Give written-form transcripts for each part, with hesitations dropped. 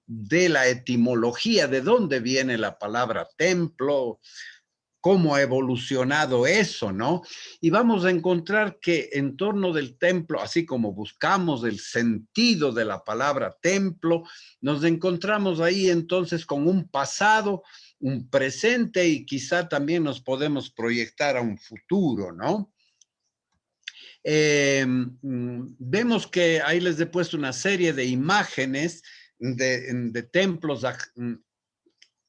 de la etimología, de dónde viene la palabra templo, cómo ha evolucionado eso, ¿no? Y vamos a encontrar que en torno del templo, así como buscamos el sentido de la palabra templo, nos encontramos ahí entonces con un pasado, un presente y quizá también nos podemos proyectar a un futuro, ¿no? Vemos que ahí les he puesto una serie de imágenes de templos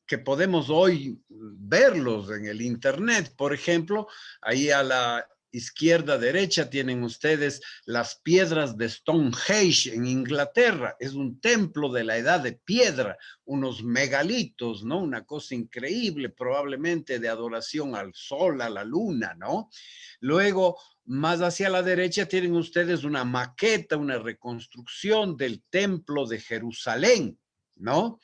que podemos hoy verlos en el internet. Por ejemplo, ahí a la izquierda derecha tienen ustedes las piedras de Stonehenge en Inglaterra. Es un templo de la edad de piedra, unos megalitos, ¿no? Una cosa increíble, probablemente de adoración al sol, a la luna, ¿no? Luego, más hacia la derecha tienen ustedes una maqueta, una reconstrucción del templo de Jerusalén, ¿no?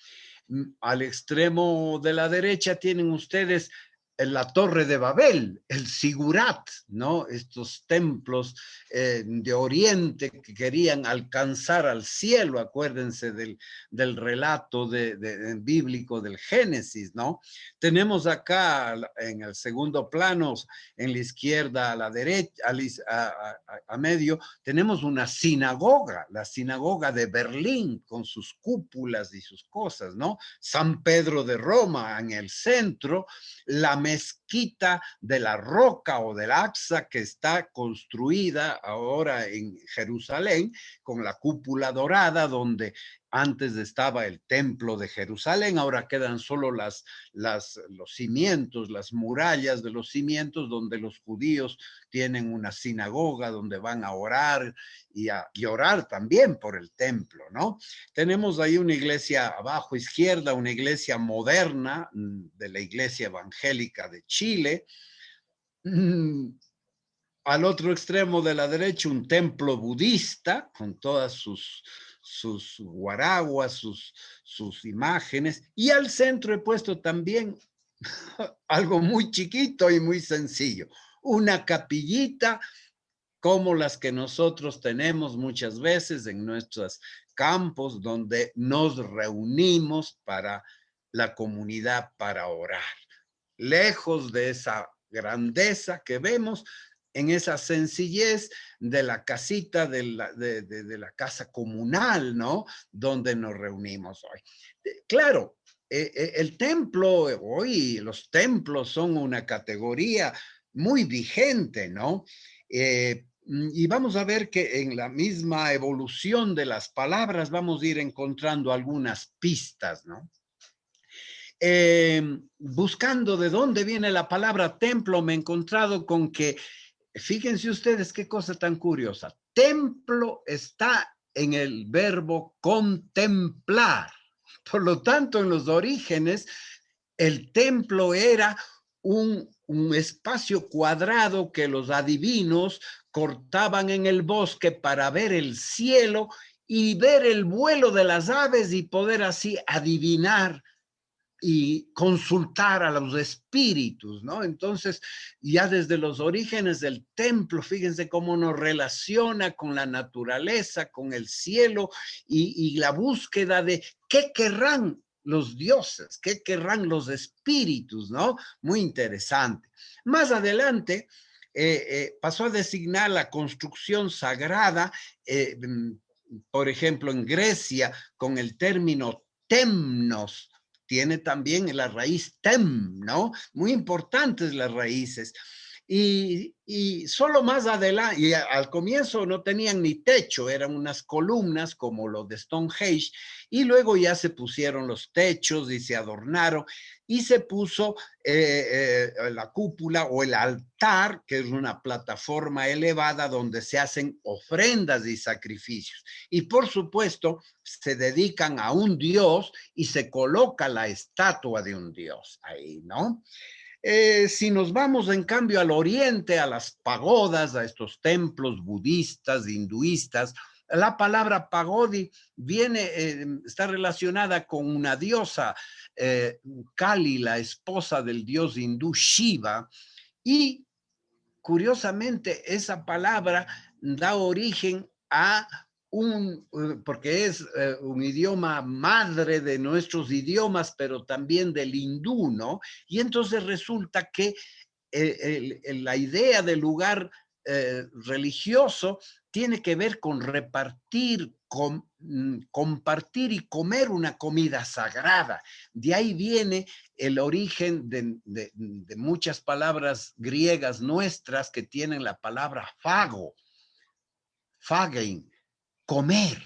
Al extremo de la derecha tienen ustedes la Torre de Babel, el Sigurat, ¿no? Estos templos de Oriente que querían alcanzar al cielo, acuérdense del relato bíblico del Génesis, ¿no? Tenemos acá en el segundo plano, en la izquierda, a la derecha, a medio, tenemos una sinagoga, la sinagoga de Berlín, con sus cúpulas y sus cosas, ¿no? San Pedro de Roma en el centro, la mezquita de la Roca o del Aqsa que está construida ahora en Jerusalén con la cúpula dorada donde antes estaba el templo de Jerusalén, ahora quedan solo los cimientos, las murallas de los cimientos donde los judíos tienen una sinagoga donde van a orar y orar también por el templo, ¿no? Tenemos ahí una iglesia abajo izquierda, una iglesia moderna de la Iglesia Evangélica de Chile. Al otro extremo de la derecha, un templo budista con todas sus guaraguas, sus imágenes. Y al centro he puesto también algo muy chiquito y muy sencillo, una capillita como las que nosotros tenemos muchas veces en nuestros campos donde nos reunimos para la comunidad para orar. Lejos de esa grandeza que vemos, en esa sencillez de la casita, de la casa comunal, ¿no? Donde nos reunimos hoy. Claro, el templo, hoy los templos son una categoría muy vigente, ¿no? Y vamos a ver que en la misma evolución de las palabras vamos a ir encontrando algunas pistas, ¿no? Buscando de dónde viene la palabra templo, me he encontrado con que, fíjense ustedes qué cosa tan curiosa, templo está en el verbo contemplar. Por lo tanto, en los orígenes, el templo era un espacio cuadrado que los adivinos cortaban en el bosque para ver el cielo y ver el vuelo de las aves y poder así adivinar y consultar a los espíritus, ¿no? Entonces, ya desde los orígenes del templo, fíjense cómo nos relaciona con la naturaleza, con el cielo y la búsqueda de qué querrán los dioses, qué querrán los espíritus, ¿no? Muy interesante. Más adelante, pasó a designar la construcción sagrada, por ejemplo, en Grecia, con el término temnos, tiene también la raíz tem, ¿no? Muy importantes las raíces. Y solo más adelante, y al comienzo no tenían ni techo, eran unas columnas como los de Stonehenge, y luego ya se pusieron los techos y se adornaron, y se puso la cúpula o el altar, que es una plataforma elevada donde se hacen ofrendas y sacrificios. Y por supuesto, se dedican a un dios y se coloca la estatua de un dios ahí, ¿no? Si nos vamos en cambio al oriente, a las pagodas, a estos templos budistas, hinduistas, la palabra pagodi viene, está relacionada con una diosa, Kali, la esposa del dios hindú Shiva, y curiosamente esa palabra da origen a porque es un idioma madre de nuestros idiomas, pero también del hindú, ¿no? Y entonces resulta que la idea del lugar religioso tiene que ver con repartir, compartir y comer una comida sagrada. De ahí viene el origen de muchas palabras griegas nuestras que tienen la palabra fago, fagein, comer.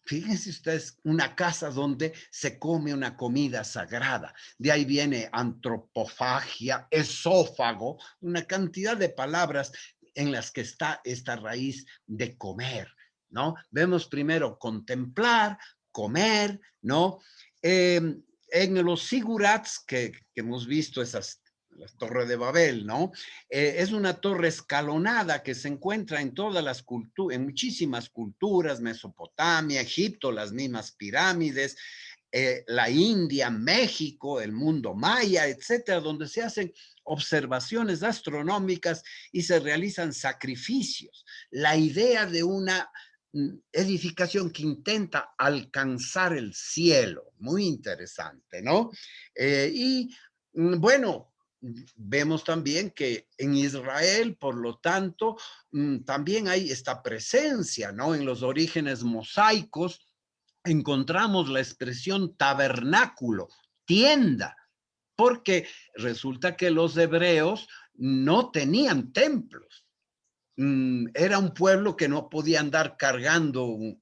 Fíjense ustedes, una casa donde se come una comida sagrada. De ahí viene antropofagia, esófago, una cantidad de palabras en las que está esta raíz de comer, ¿no? Vemos primero contemplar, comer, ¿no? En los sigurats que hemos visto esas la Torre de Babel, ¿no? Es una torre escalonada que se encuentra en todas las culturas, en muchísimas culturas, Mesopotamia, Egipto, las mismas pirámides, la India, México, el mundo maya, etcétera, donde se hacen observaciones astronómicas y se realizan sacrificios. La idea de una edificación que intenta alcanzar el cielo, muy interesante, ¿no? Y bueno, vemos también que en Israel, por lo tanto, también hay esta presencia, ¿no? En los orígenes mosaicos encontramos la expresión tabernáculo, tienda, porque resulta que los hebreos no tenían templos. Era un pueblo que no podía andar cargando un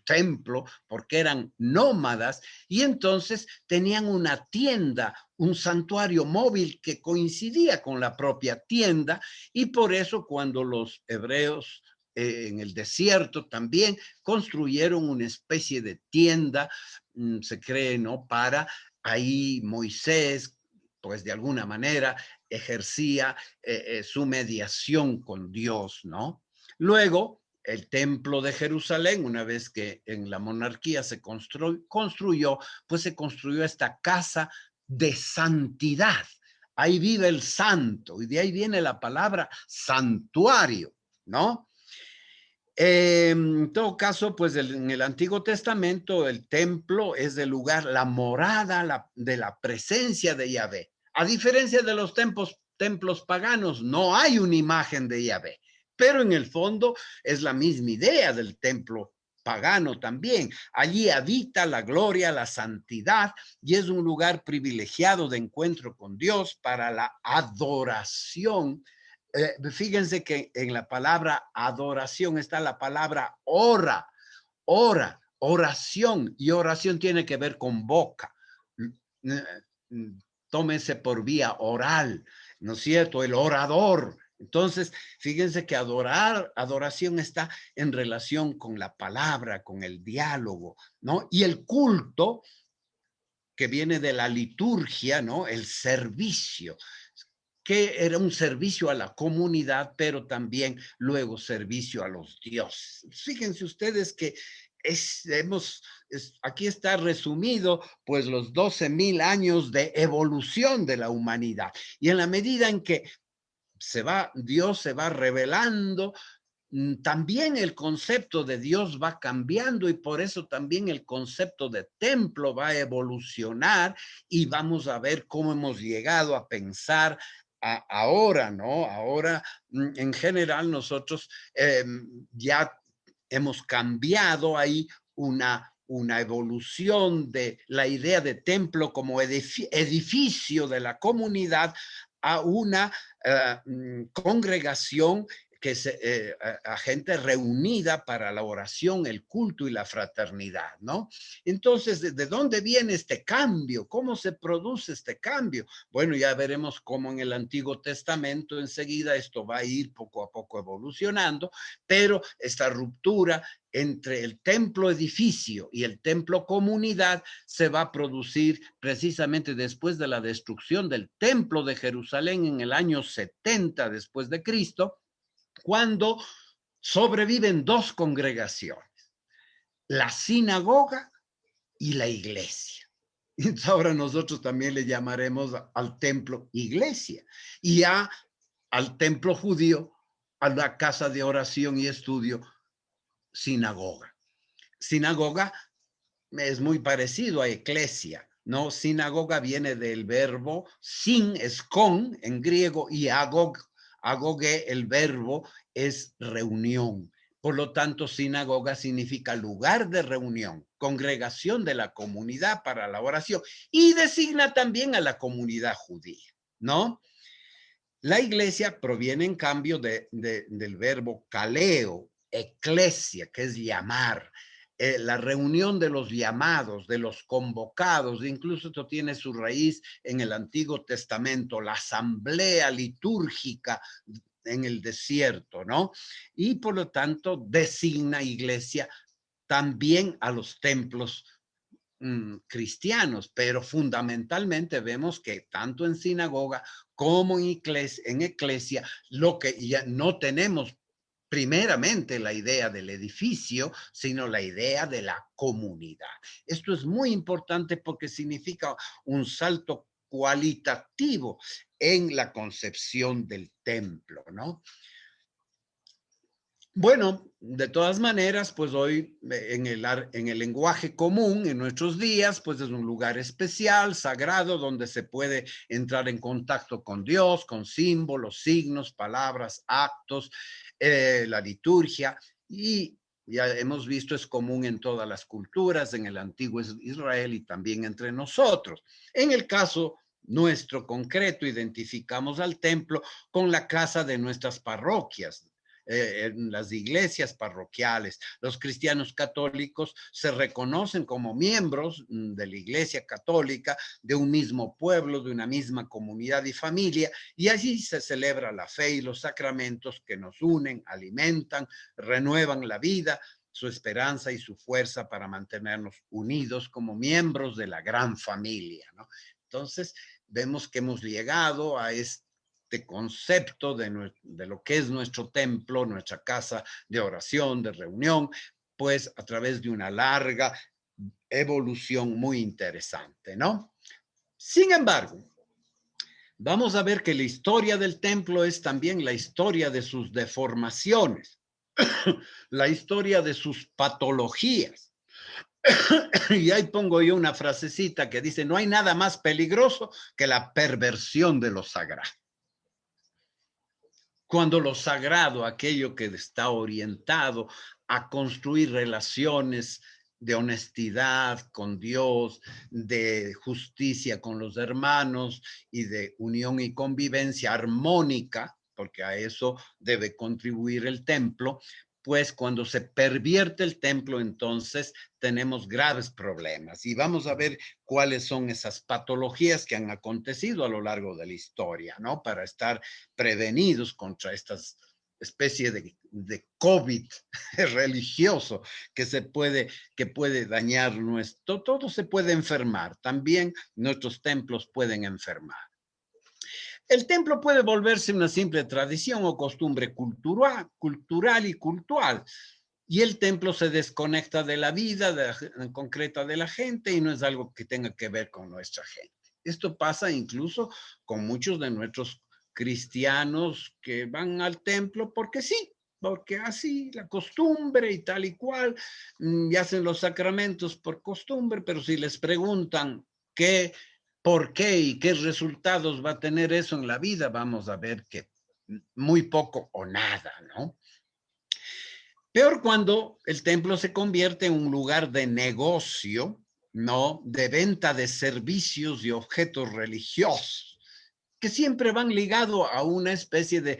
templo porque eran nómadas y entonces tenían una tienda, un santuario móvil que coincidía con la propia tienda y por eso cuando los hebreos en el desierto también construyeron una especie de tienda, se cree, ¿no? Para ahí Moisés, pues de alguna manera ejercía su mediación con Dios, ¿no? Luego, el templo de Jerusalén, una vez que en la monarquía se construyó, pues se construyó esta casa de santidad. Ahí vive el santo y de ahí viene la palabra santuario, ¿no? En todo caso, pues en el Antiguo Testamento el templo es el lugar, la morada de la presencia de Yahvé. A diferencia de los templos paganos, no hay una imagen de Yahvé, pero en el fondo es la misma idea del templo pagano también. Allí habita la gloria, la santidad y es un lugar privilegiado de encuentro con Dios para la adoración. Fíjense que en la palabra adoración está la palabra ora, ora, oración, y oración tiene que ver con boca. Tómese por vía oral, ¿no es cierto? El orador. Entonces, fíjense que adoración está en relación con la palabra, con el diálogo, ¿no? Y el culto, que viene de la liturgia, ¿no? El servicio, que era un servicio a la comunidad, pero también luego servicio a los dioses. Fíjense ustedes que aquí está resumido pues los 12,000 años de evolución de la humanidad. Y en la medida en que Dios se va revelando, también el concepto de Dios va cambiando y por eso también el concepto de templo va a evolucionar y vamos a ver cómo hemos llegado a pensar ahora, ¿no? Ahora, en general, nosotros ya hemos cambiado ahí una evolución de la idea de templo como edificio de la comunidad a una congregación que a gente reunida para la oración, el culto y la fraternidad, ¿no? Entonces, ¿de dónde viene este cambio? ¿Cómo se produce este cambio? Bueno, ya veremos cómo en el Antiguo Testamento enseguida esto va a ir poco a poco evolucionando, pero esta ruptura entre el templo edificio y el templo comunidad se va a producir precisamente después de la destrucción del templo de Jerusalén en el año 70 después de Cristo, cuando sobreviven dos congregaciones, la sinagoga y la iglesia. Entonces ahora nosotros también le llamaremos al templo iglesia y al templo judío, a la casa de oración y estudio, sinagoga. Sinagoga es muy parecido a eclesia, ¿no? Sinagoga viene del verbo sin, es con en griego, y agoge, el verbo es reunión. Por lo tanto, sinagoga significa lugar de reunión, congregación de la comunidad para la oración, y designa también a la comunidad judía, ¿no? La iglesia proviene, en cambio, del verbo kaleo, eclesia, que es llamar, la reunión de los llamados, de los convocados. Incluso esto tiene su raíz en el Antiguo Testamento, la asamblea litúrgica en el desierto, ¿no? Y por lo tanto designa iglesia también a los templos cristianos, pero fundamentalmente vemos que tanto en sinagoga como en eclesia, lo que ya no tenemos primeramente la idea del edificio, sino la idea de la comunidad. Esto es muy importante porque significa un salto cualitativo en la concepción del templo, ¿no? Bueno, de todas maneras, pues hoy en el lenguaje común, en nuestros días, pues es un lugar especial, sagrado, donde se puede entrar en contacto con Dios, con símbolos, signos, palabras, actos, la liturgia, y ya hemos visto es común en todas las culturas, en el antiguo Israel y también entre nosotros. En el caso nuestro concreto, identificamos al templo con la casa de nuestras parroquias, en las iglesias parroquiales. Los cristianos católicos se reconocen como miembros de la iglesia católica, de un mismo pueblo, de una misma comunidad y familia, y allí se celebra la fe y los sacramentos que nos unen, alimentan, renuevan la vida, su esperanza y su fuerza para mantenernos unidos como miembros de la gran familia, ¿no? Entonces, vemos que hemos llegado a este concepto de lo que es nuestro templo, nuestra casa de oración, de reunión, pues a través de una larga evolución muy interesante, ¿no? Sin embargo, vamos a ver que la historia del templo es también la historia de sus deformaciones, la historia de sus patologías. Y ahí pongo yo una frasecita que dice, no hay nada más peligroso que la perversión de lo sagrado. Cuando lo sagrado, aquello que está orientado a construir relaciones de honestidad con Dios, de justicia con los hermanos y de unión y convivencia armónica, porque a eso debe contribuir el templo, pues cuando se pervierte el templo, entonces tenemos graves problemas. Y vamos a ver cuáles son esas patologías que han acontecido a lo largo de la historia, ¿no? Para estar prevenidos contra estas especie de COVID religioso que puede dañar nuestro, todo se puede enfermar, también nuestros templos pueden enfermar. El templo puede volverse una simple tradición o costumbre cultural y cultural. Y el templo se desconecta de la vida concreta de la gente y no es algo que tenga que ver con nuestra gente. Esto pasa incluso con muchos de nuestros cristianos que van al templo porque sí, porque así la costumbre y tal y cual, y hacen los sacramentos por costumbre, pero si les preguntan qué, por qué y qué resultados va a tener eso en la vida, vamos a ver que muy poco o nada, ¿no? Peor cuando el templo se convierte en un lugar de negocio, ¿no? De venta de servicios y objetos religiosos, que siempre van ligados a una especie de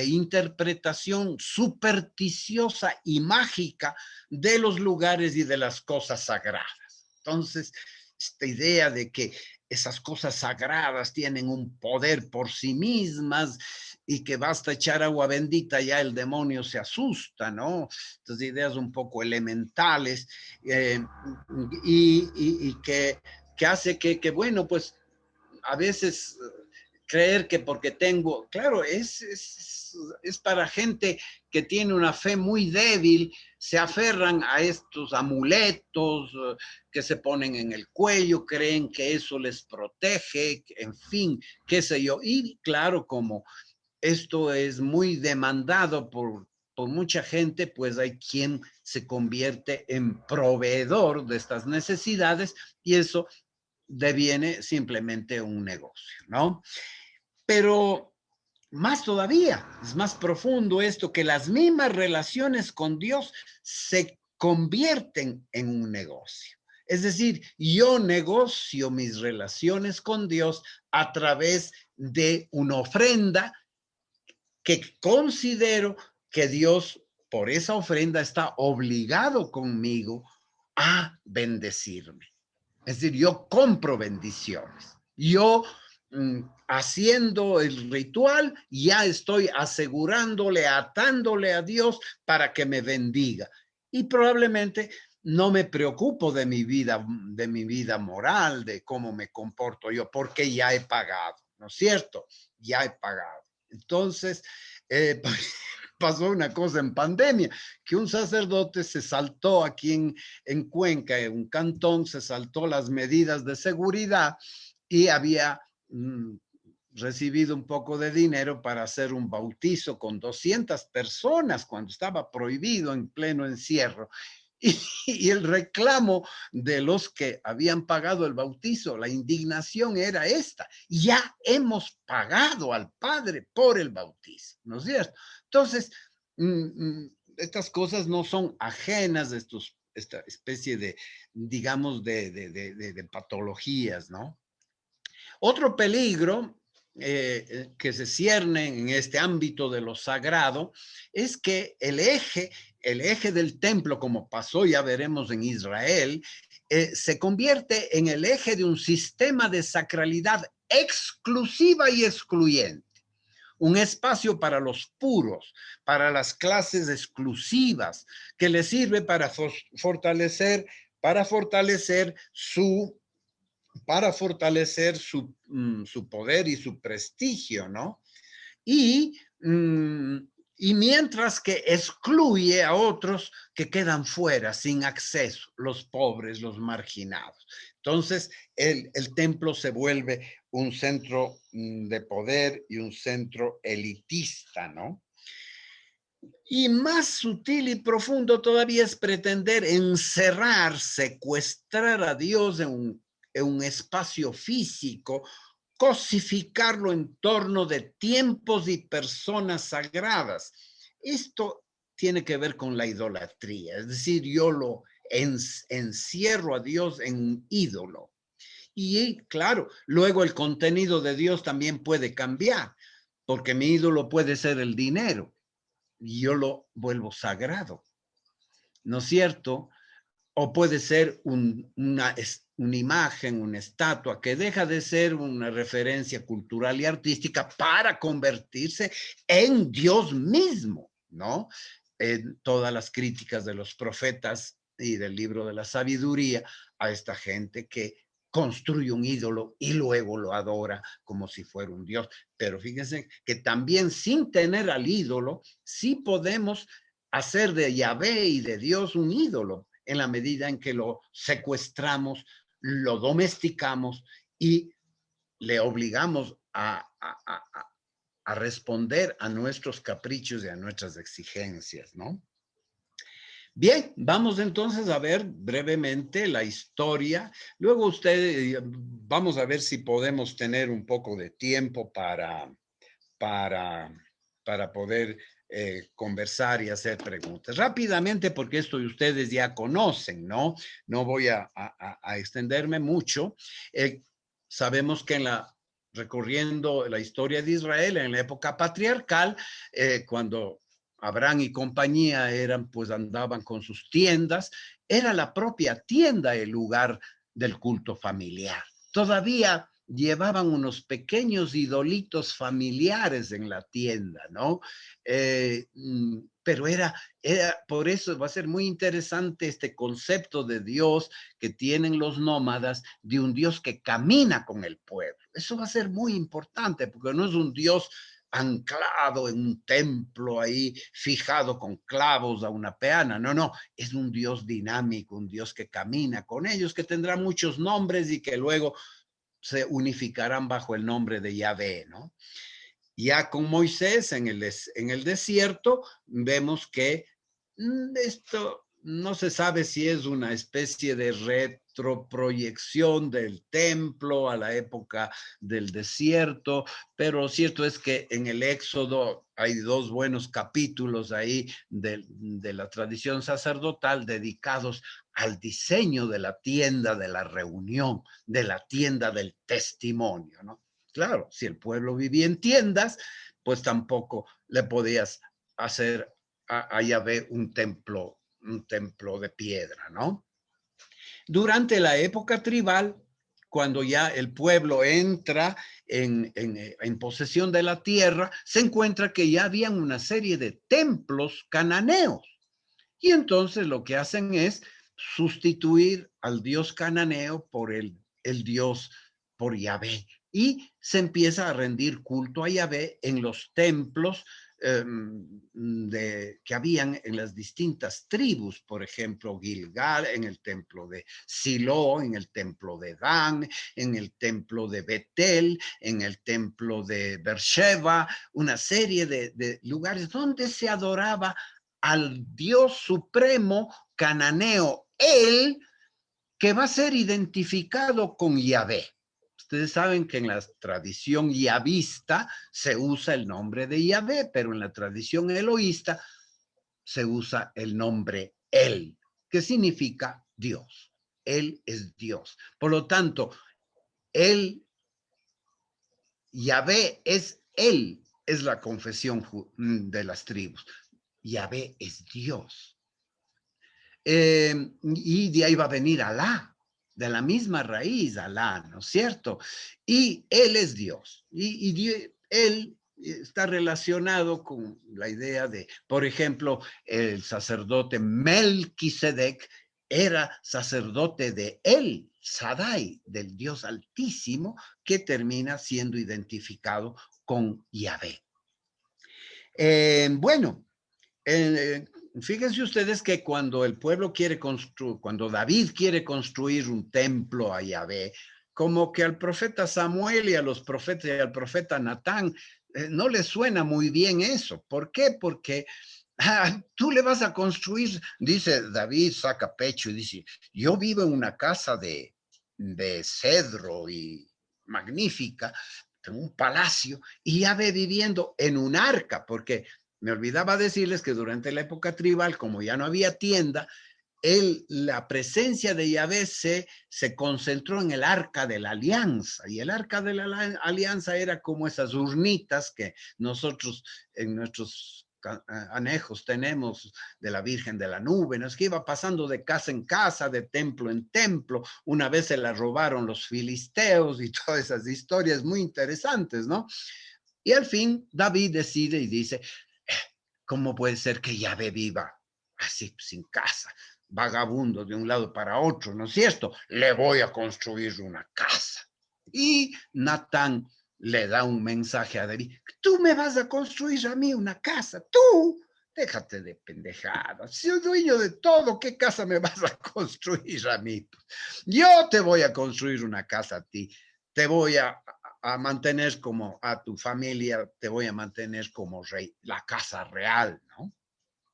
interpretación supersticiosa y mágica de los lugares y de las cosas sagradas. Entonces, esta idea de que esas cosas sagradas tienen un poder por sí mismas y que basta echar agua bendita, ya el demonio se asusta, ¿no? Estas ideas un poco elementales y que hace bueno, pues a veces creer que porque tengo, claro, es para gente que tiene una fe muy débil, se aferran a estos amuletos que se ponen en el cuello, creen que eso les protege, en fin, qué sé yo. Y claro, como esto es muy demandado por por mucha gente, pues hay quien se convierte en proveedor de estas necesidades y eso deviene simplemente un negocio, ¿no? Pero más todavía, es más profundo esto, que las mismas relaciones con Dios se convierten en un negocio. Es decir, yo negocio mis relaciones con Dios a través de una ofrenda que considero que Dios por esa ofrenda está obligado conmigo a bendecirme. Es decir, yo compro bendiciones. Yo haciendo el ritual, ya estoy asegurándole, atándole a Dios para que me bendiga. Y probablemente no me preocupo de mi vida moral, de cómo me comporto yo, porque ya he pagado, ¿no es cierto? Ya he pagado. Entonces, eh, pasó una cosa en pandemia, que un sacerdote se saltó aquí en Cuenca, en un cantón, se saltó las medidas de seguridad y había recibido un poco de dinero para hacer un bautizo con 200 personas cuando estaba prohibido en pleno encierro. Y el reclamo de los que habían pagado el bautizo, la indignación era esta: ya hemos pagado al Padre por el bautizo, ¿no es cierto? Entonces, estas cosas no son ajenas de esta especie de, digamos, de patologías, ¿no? Otro peligro que se cierne en este ámbito de lo sagrado es que el eje del templo, como pasó, ya veremos en Israel, se convierte en el eje de un sistema de sacralidad exclusiva y excluyente. Un espacio para los puros, para las clases exclusivas, que les sirve para fortalecer su poder y su prestigio, ¿no? Y, mm, y mientras que excluye a otros que quedan fuera, sin acceso, los pobres, los marginados. Entonces, el templo se vuelve un centro de poder y un centro elitista, ¿no? Y más sutil y profundo todavía es pretender encerrar, secuestrar a Dios en un espacio físico, cosificarlo en torno de tiempos y personas sagradas. Esto tiene que ver con la idolatría, es decir, yo lo encierro a Dios en un ídolo. Y claro, luego el contenido de Dios también puede cambiar, porque mi ídolo puede ser el dinero y yo lo vuelvo sagrado, ¿no es cierto? O puede ser una imagen, una estatua que deja de ser una referencia cultural y artística para convertirse en Dios mismo, ¿no? En todas las críticas de los profetas y del libro de la sabiduría a esta gente que construye un ídolo y luego lo adora como si fuera un Dios. Pero fíjense que también sin tener al ídolo, sí podemos hacer de Yahvé y de Dios un ídolo en la medida en que lo secuestramos, lo domesticamos y le obligamos a responder a nuestros caprichos y a nuestras exigencias, ¿no? Bien, vamos entonces a ver brevemente la historia. Luego vamos a ver si podemos tener un poco de tiempo para, para poder conversar y hacer preguntas. Rápidamente, porque esto ustedes ya conocen, ¿no? No voy a extenderme mucho. Sabemos que recorriendo la historia de Israel en la época patriarcal, cuando Abraham y compañía pues andaban con sus tiendas, era la propia tienda el lugar del culto familiar. Todavía llevaban unos pequeños idolitos familiares en la tienda, ¿no? Pero por eso va a ser muy interesante este concepto de Dios que tienen los nómadas, de un Dios que camina con el pueblo. Eso va a ser muy importante porque no es un Dios anclado en un templo ahí, fijado con clavos a una peana. No, no, es un Dios dinámico, un Dios que camina con ellos, que tendrá muchos nombres y que luego se unificarán bajo el nombre de Yahvé, ¿no? Ya con Moisés en el desierto, vemos que esto no se sabe si es una especie de retroproyección del templo a la época del desierto, pero lo cierto es que en el Éxodo hay 2 buenos capítulos ahí de la tradición sacerdotal dedicados al diseño de la tienda de la reunión, de la tienda del testimonio, ¿no? Claro, si el pueblo vivía en tiendas, pues tampoco le podías hacer a Yahvé un templo de piedra, ¿no? Durante la época tribal, cuando ya el pueblo entra en posesión de la tierra, se encuentra que ya habían una serie de templos cananeos. Y entonces lo que hacen es sustituir al dios cananeo por el dios, por Yahvé. Y se empieza a rendir culto a Yahvé en los templos que habían en las distintas tribus, por ejemplo, Gilgal, en el templo de Silo, en el templo de Dan, en el templo de Betel, en el templo de Beersheba, una serie de lugares donde se adoraba al Dios supremo cananeo, él que va a ser identificado con Yahvé. Ustedes saben que en la tradición yavista se usa el nombre de Yahvé, pero en la tradición eloísta se usa el nombre él, que significa Dios. Él es Dios. Por lo tanto, él, Yahvé es él, es la confesión de las tribus. Yahvé es Dios. Y de ahí va a venir Alá, de la misma raíz, Alá, ¿no es cierto? Y Él es Dios. Él está relacionado con la idea de, por ejemplo, el sacerdote Melquisedec era sacerdote de él, Sadai, del Dios Altísimo, que termina siendo identificado con Yahvé. Bueno, fíjense ustedes que cuando el pueblo quiere construir, cuando David quiere construir un templo a Yahvé, como que al profeta Samuel y a los profetas y al profeta Natán no les suena muy bien eso. ¿Por qué? Porque tú le vas a construir, dice David, saca pecho y dice, yo vivo en una casa de cedro y magnífica, en un palacio, y Yahvé viviendo en un arca, porque me olvidaba decirles que durante la época tribal, como ya no había tienda, la presencia de Yahvé se concentró en el arca de la alianza. Y el arca de la alianza era como esas urnitas que nosotros en nuestros anejos tenemos de la Virgen de la Nube, ¿no? Es que iba pasando de casa en casa, de templo en templo. Una vez se la robaron los filisteos y todas esas historias muy interesantes, ¿no? Y al fin David decide y dice, ¿cómo puede ser que Yahvé viva así sin casa, vagabundo de un lado para otro? ¿No es cierto? Le voy a construir una casa. Y Natán le da un mensaje a David, tú me vas a construir a mí una casa, tú, déjate de pendejadas, soy dueño de todo, ¿qué casa me vas a construir a mí? Yo te voy a construir una casa a ti, te voy a mantener como a tu familia, te voy a mantener como rey, la casa real, ¿no?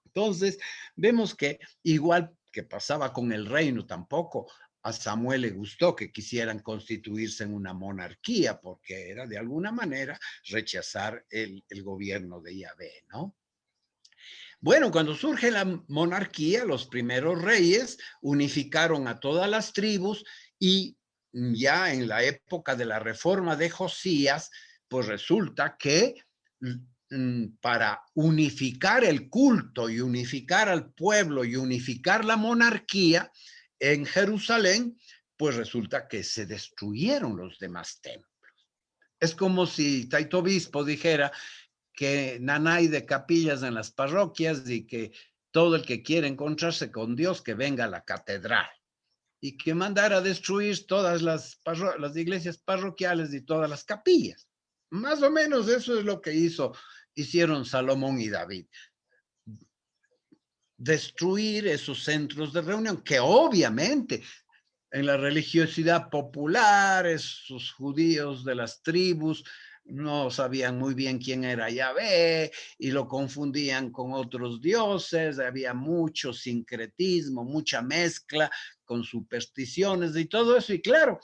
Entonces, vemos que igual que pasaba con el reino, tampoco a Samuel le gustó que quisieran constituirse en una monarquía, porque era de alguna manera rechazar el gobierno de Yahvé, ¿no? Bueno, cuando surge la monarquía, los primeros reyes unificaron a todas las tribus y ya en la época de la reforma de Josías, pues resulta que para unificar el culto y unificar al pueblo y unificar la monarquía en Jerusalén, pues resulta que se destruyeron los demás templos. Es como si Taito Obispo dijera que nanay de capillas en las parroquias y que todo el que quiere encontrarse con Dios que venga a la catedral y que mandara a destruir todas las iglesias parroquiales y todas las capillas. Más o menos eso es lo que hicieron Salomón y David. Destruir esos centros de reunión que obviamente en la religiosidad popular, esos judíos de las tribus no sabían muy bien quién era Yahvé y lo confundían con otros dioses, había mucho sincretismo, mucha mezcla con supersticiones y todo eso. Y claro,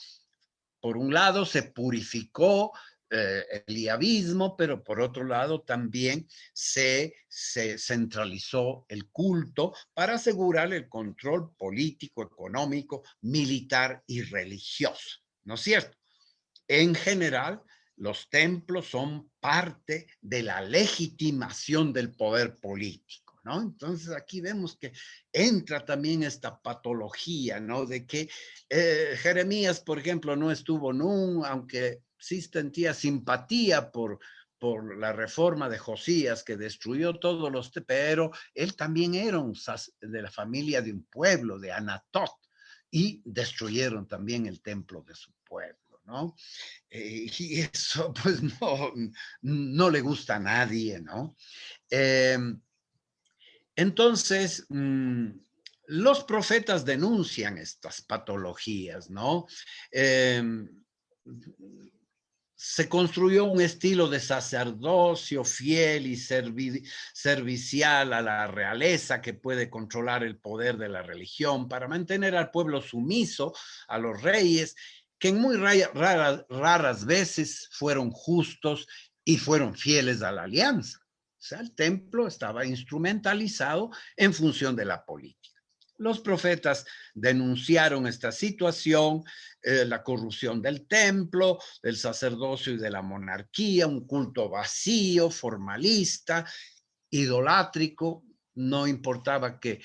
por un lado se purificó el yavismo, pero por otro lado también se centralizó el culto para asegurar el control político, económico, militar y religioso, ¿no es cierto? En general, los templos son parte de la legitimación del poder político, ¿no? Entonces aquí vemos que entra también esta patología, ¿no? De que Jeremías, por ejemplo, no estuvo nunca, aunque sí sentía simpatía por la reforma de Josías que destruyó todos los, pero él también era de la familia de un pueblo, de Anatot, y destruyeron también el templo de su pueblo, ¿no? Y eso pues no le gusta a nadie, ¿no? Eh, entonces, los profetas denuncian estas patologías, ¿no? Eh, se construyó un estilo de sacerdocio fiel y servicial a la realeza que puede controlar el poder de la religión para mantener al pueblo sumiso a los reyes, que en muy raras veces fueron justos y fueron fieles a la alianza. O sea, el templo estaba instrumentalizado en función de la política. Los profetas denunciaron esta situación, la corrupción del templo, del sacerdocio y de la monarquía, un culto vacío, formalista, idolátrico. No importaba que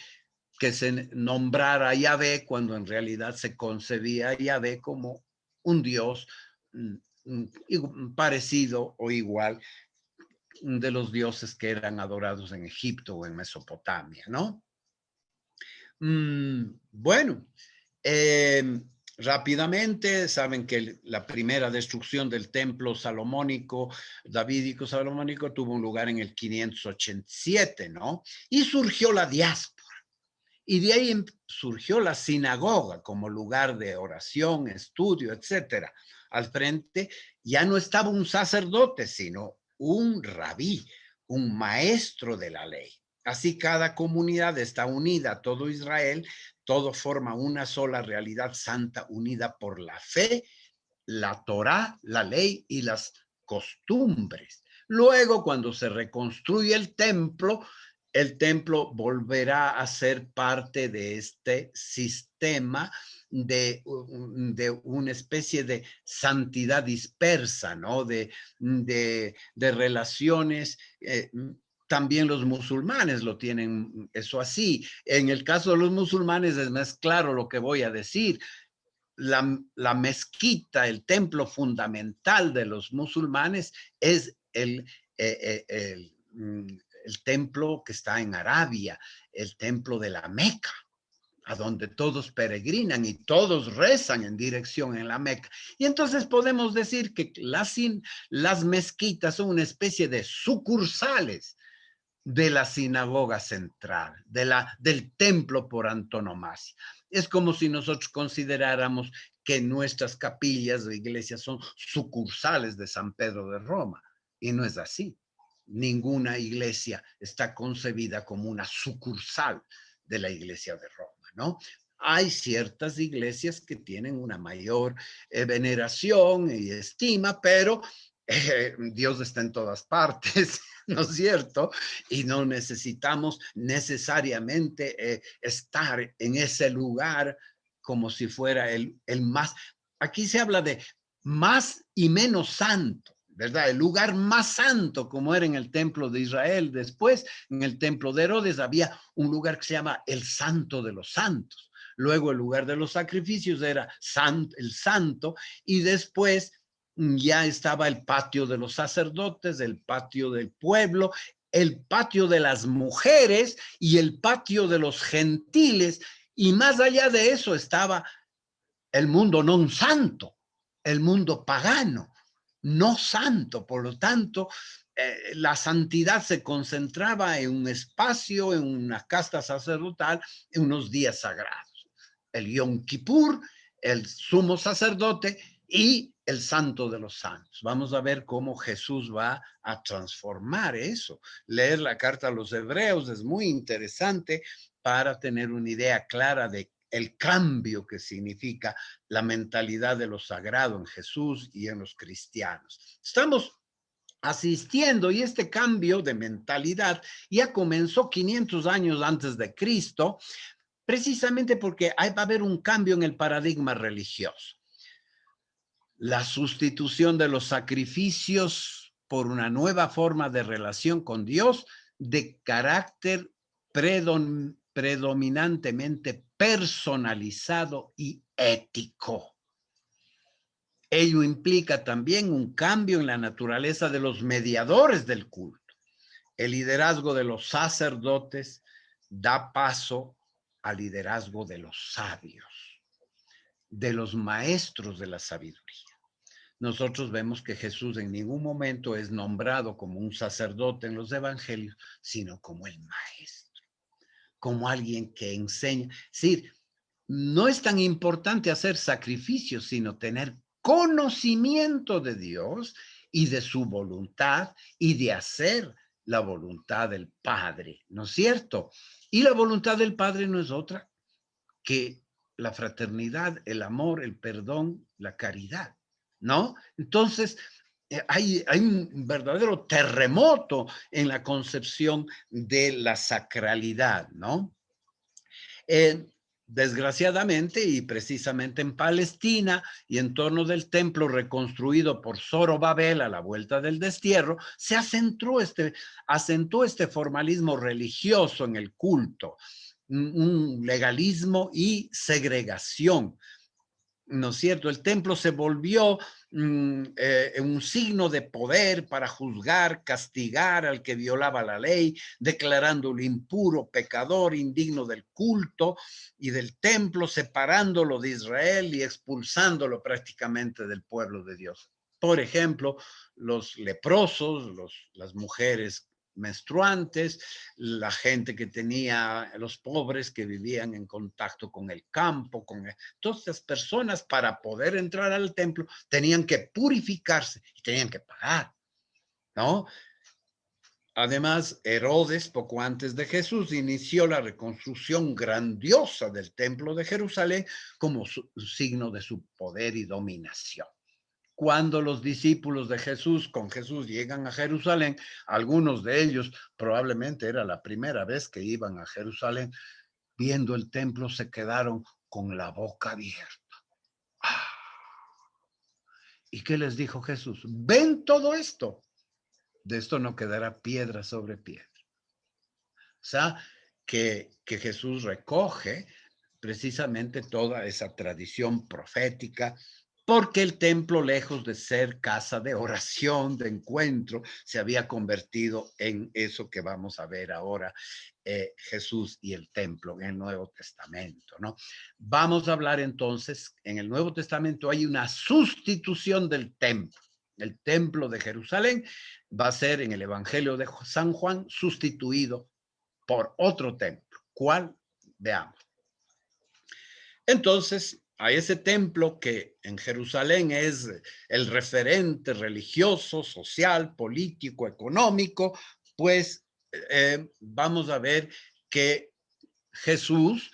se nombrara a Yahvé cuando en realidad se concebía a Yahvé como un dios parecido o igual de los dioses que eran adorados en Egipto o en Mesopotamia, ¿no? Bueno, eh, rápidamente saben que la primera destrucción del templo salomónico, davídico salomónico, tuvo un lugar en el 587, ¿no? Y surgió la diáspora. Y de ahí surgió la sinagoga como lugar de oración, estudio, etcétera. Al frente ya no estaba un sacerdote, sino un rabí, un maestro de la ley. Así cada comunidad está unida, todo Israel, todo forma una sola realidad santa unida por la fe, la Torá, la ley y las costumbres. Luego, cuando se reconstruye el templo volverá a ser parte de este sistema de una especie de santidad dispersa, ¿no? De relaciones. También los musulmanes lo tienen eso así. En el caso de los musulmanes es más claro lo que voy a decir. La mezquita, el templo fundamental de los musulmanes es el templo que está en Arabia, el templo de la Meca, a donde todos peregrinan y todos rezan en dirección en la Meca. Y entonces podemos decir que las mezquitas son una especie de sucursales de la sinagoga central, del templo por antonomasia. Es como si nosotros consideráramos que nuestras capillas de iglesias son sucursales de San Pedro de Roma, y no es así. Ninguna iglesia está concebida como una sucursal de la iglesia de Roma, ¿no? Hay ciertas iglesias que tienen una mayor veneración y estima, pero Dios está en todas partes, ¿no es cierto? Y no necesitamos necesariamente estar en ese lugar como si fuera el más. Aquí se habla de más y menos santo, ¿verdad? El lugar más santo, como era en el templo de Israel. Después, en el templo de Herodes, había un lugar que se llama el Santo de los Santos. Luego, el lugar de los sacrificios era el santo, y después ya estaba el patio de los sacerdotes, el patio del pueblo, el patio de las mujeres y el patio de los gentiles. Y más allá de eso estaba el mundo non santo, el mundo pagano, no santo. Por lo tanto, la santidad se concentraba en un espacio, en una casta sacerdotal, en unos días sagrados. El Yom Kippur, el sumo sacerdote, y el Santo de los Santos. Vamos a ver cómo Jesús va a transformar eso. Leer la carta a los Hebreos es muy interesante para tener una idea clara de el cambio que significa la mentalidad de lo sagrado en Jesús y en los cristianos. Estamos asistiendo y este cambio de mentalidad ya comenzó 500 años antes de Cristo, precisamente porque va a haber un cambio en el paradigma religioso. La sustitución de los sacrificios por una nueva forma de relación con Dios de carácter predominantemente personalizado y ético. Ello implica también un cambio en la naturaleza de los mediadores del culto. El liderazgo de los sacerdotes da paso al liderazgo de los sabios, de los maestros de la sabiduría. Nosotros vemos que Jesús en ningún momento es nombrado como un sacerdote en los evangelios, sino como el maestro, como alguien que enseña. Es decir, no es tan importante hacer sacrificios, sino tener conocimiento de Dios y de su voluntad y de hacer la voluntad del Padre, ¿no es cierto? Y la voluntad del Padre no es otra que la fraternidad, el amor, el perdón, la caridad, ¿no? Entonces, hay un verdadero terremoto en la concepción de la sacralidad, ¿no? Eh, Desgraciadamente, y precisamente en Palestina y en torno del templo reconstruido por Zorobabel a la vuelta del destierro, se acentuó este formalismo religioso en el culto, un legalismo y segregación. ¿No es cierto? El templo se volvió un signo de poder para juzgar, castigar al que violaba la ley, declarándolo impuro, pecador, indigno del culto y del templo, separándolo de Israel y expulsándolo prácticamente del pueblo de Dios. Por ejemplo, los leprosos, las mujeres menstruantes, la gente que tenía, los pobres que vivían en contacto con el campo, todas estas personas para poder entrar al templo tenían que purificarse y tenían que pagar, ¿no? Además, Herodes, poco antes de Jesús, inició la reconstrucción grandiosa del templo de Jerusalén como signo de su poder y dominación. Cuando los discípulos de Jesús con Jesús llegan a Jerusalén, algunos de ellos probablemente era la primera vez que iban a Jerusalén, viendo el templo se quedaron con la boca abierta. ¡Ah! ¿Y qué les dijo Jesús? ¿Ven todo esto? De esto no quedará piedra sobre piedra. O sea, que Jesús recoge precisamente toda esa tradición profética, porque el templo, lejos de ser casa de oración, de encuentro, se había convertido en eso que vamos a ver ahora, Jesús y el templo en el Nuevo Testamento, ¿no? Vamos a hablar entonces, en el Nuevo Testamento hay una sustitución del templo. El templo de Jerusalén va a ser en el Evangelio de San Juan sustituido por otro templo. ¿Cuál? Veamos. Entonces, a ese templo que en Jerusalén es el referente religioso, social, político, económico, pues vamos a ver que Jesús,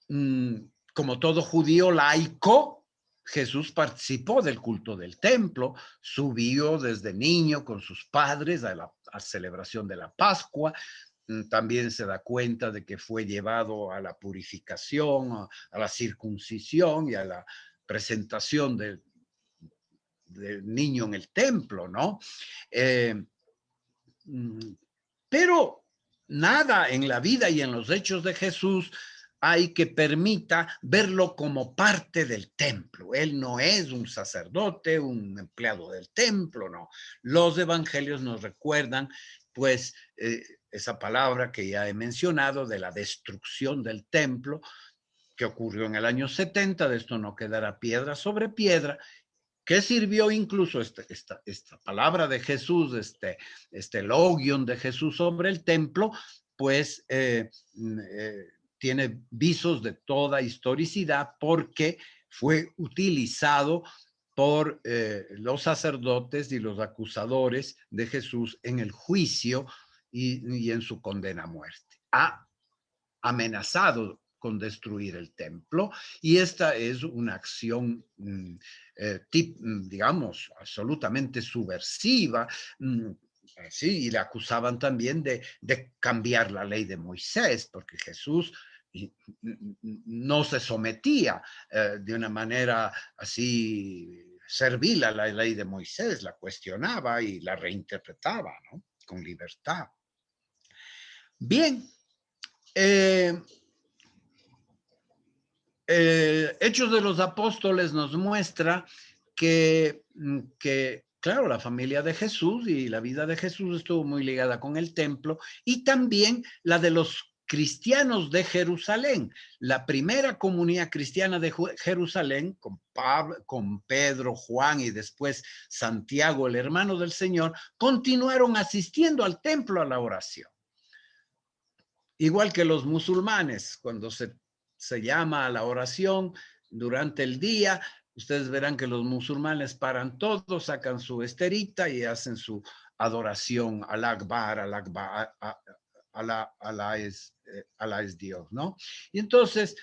como todo judío laico, Jesús participó del culto del templo, subió desde niño con sus padres a la celebración de la Pascua, también se da cuenta de que fue llevado a la purificación, a la circuncisión y a la presentación del niño en el templo, ¿no? Eh, pero nada en la vida y en los hechos de Jesús hay que permita verlo como parte del templo. Él no es un sacerdote, un empleado del templo, no. Los evangelios nos recuerdan, pues, esa palabra que ya he mencionado de la destrucción del templo, que ocurrió en el año 70, de esto no quedará piedra sobre piedra, que sirvió incluso esta palabra de Jesús, este logion de Jesús sobre el templo, pues tiene visos de toda historicidad porque fue utilizado por los sacerdotes y los acusadores de Jesús en el juicio y en su condena a muerte. Ha amenazado con destruir el templo y esta es una acción, digamos, absolutamente subversiva. Sí, y le acusaban también de cambiar la ley de Moisés, porque Jesús no se sometía de una manera así servil a la ley de Moisés, la cuestionaba y la reinterpretaba, ¿no? Con libertad. Bien, Hechos de los Apóstoles nos muestra que, claro, la familia de Jesús y la vida de Jesús estuvo muy ligada con el templo y también la de los cristianos de Jerusalén. La primera comunidad cristiana de Jerusalén, con Pablo, con Pedro, Juan y después Santiago, el hermano del Señor, continuaron asistiendo al templo a la oración. Igual que los musulmanes, cuando se llama a la oración durante el día, ustedes verán que los musulmanes paran todos, sacan su esterita y hacen su adoración al Akbar, Alá es Dios, ¿no? Y entonces,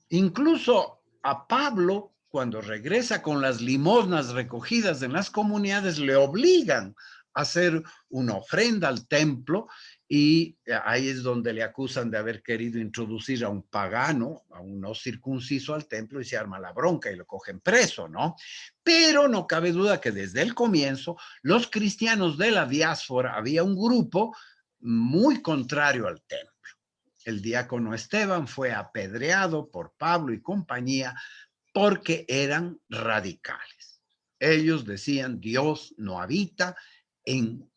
incluso a Pablo, cuando regresa con las limosnas recogidas en las comunidades, le obligan a hacer una ofrenda al templo y ahí es donde le acusan de haber querido introducir a un pagano, a un no circunciso al templo y se arma la bronca y lo cogen preso, ¿no? Pero no cabe duda que desde el comienzo los cristianos de la diáspora había un grupo muy contrario al templo. El diácono Esteban fue apedreado por Pablo y compañía porque eran radicales. Ellos decían, Dios no habita en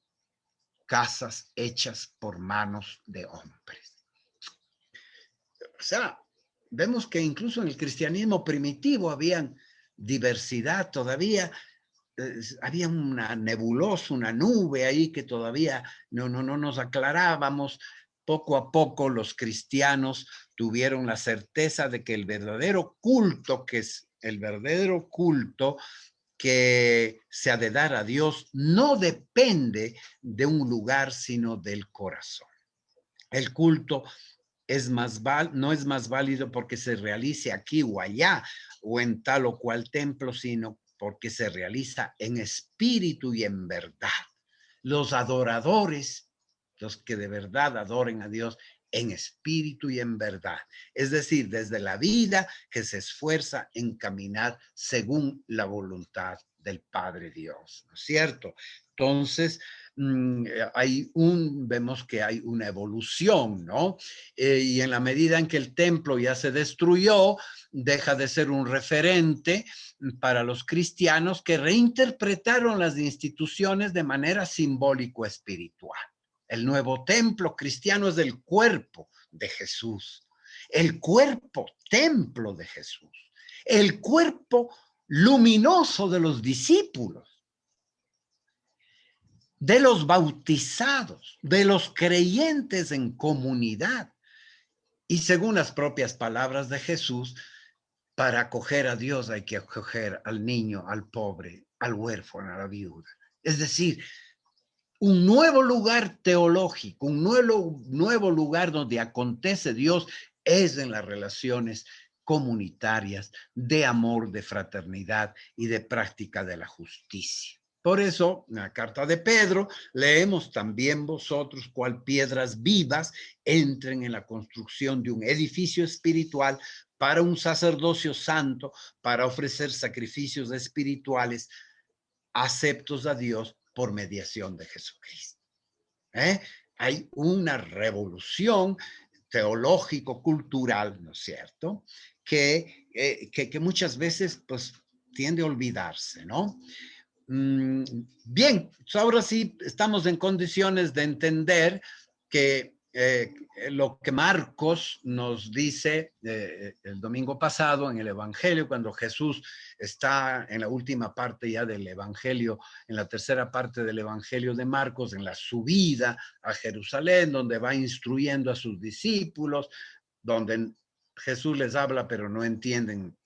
casas hechas por manos de hombres. O sea, vemos que incluso en el cristianismo primitivo habían diversidad todavía, había una nebulosa, una nube ahí que todavía no nos aclarábamos. Poco a poco los cristianos tuvieron la certeza de que el verdadero culto, que es el verdadero culto que se ha de dar a Dios, no depende de un lugar, sino del corazón. El culto no es más válido porque se realice aquí o allá o en tal o cual templo, sino porque se realiza en espíritu y en verdad. Los adoradores, los que de verdad adoren a Dios en espíritu y en verdad, es decir, desde la vida que se esfuerza en caminar según la voluntad del Padre Dios, ¿no es cierto? Entonces, vemos que hay una evolución, ¿no? Y en la medida en que el templo ya se destruyó, deja de ser un referente para los cristianos que reinterpretaron las instituciones de manera simbólico-espiritual. El nuevo templo cristiano es del cuerpo de Jesús, el cuerpo templo de Jesús, el cuerpo luminoso de los discípulos, de los bautizados, de los creyentes en comunidad. Y según las propias palabras de Jesús, para acoger a Dios hay que acoger al niño, al pobre, al huérfano, a la viuda. Es decir, un nuevo lugar teológico, un nuevo lugar donde acontece Dios es en las relaciones comunitarias de amor, de fraternidad y de práctica de la justicia. Por eso, en la carta de Pedro, leemos también vosotros, cual piedras vivas, entren en la construcción de un edificio espiritual para un sacerdocio santo, para ofrecer sacrificios espirituales aceptos a Dios por mediación de Jesucristo. Hay una revolución teológico-cultural, ¿no es cierto?, que muchas veces pues tiende a olvidarse, ¿no? Bien, ahora sí estamos en condiciones de entender que lo que Marcos nos dice el domingo pasado en el Evangelio, cuando Jesús está en la última parte ya del Evangelio, en la tercera parte del Evangelio de Marcos, en la subida a Jerusalén, donde va instruyendo a sus discípulos, donde Jesús les habla pero no entienden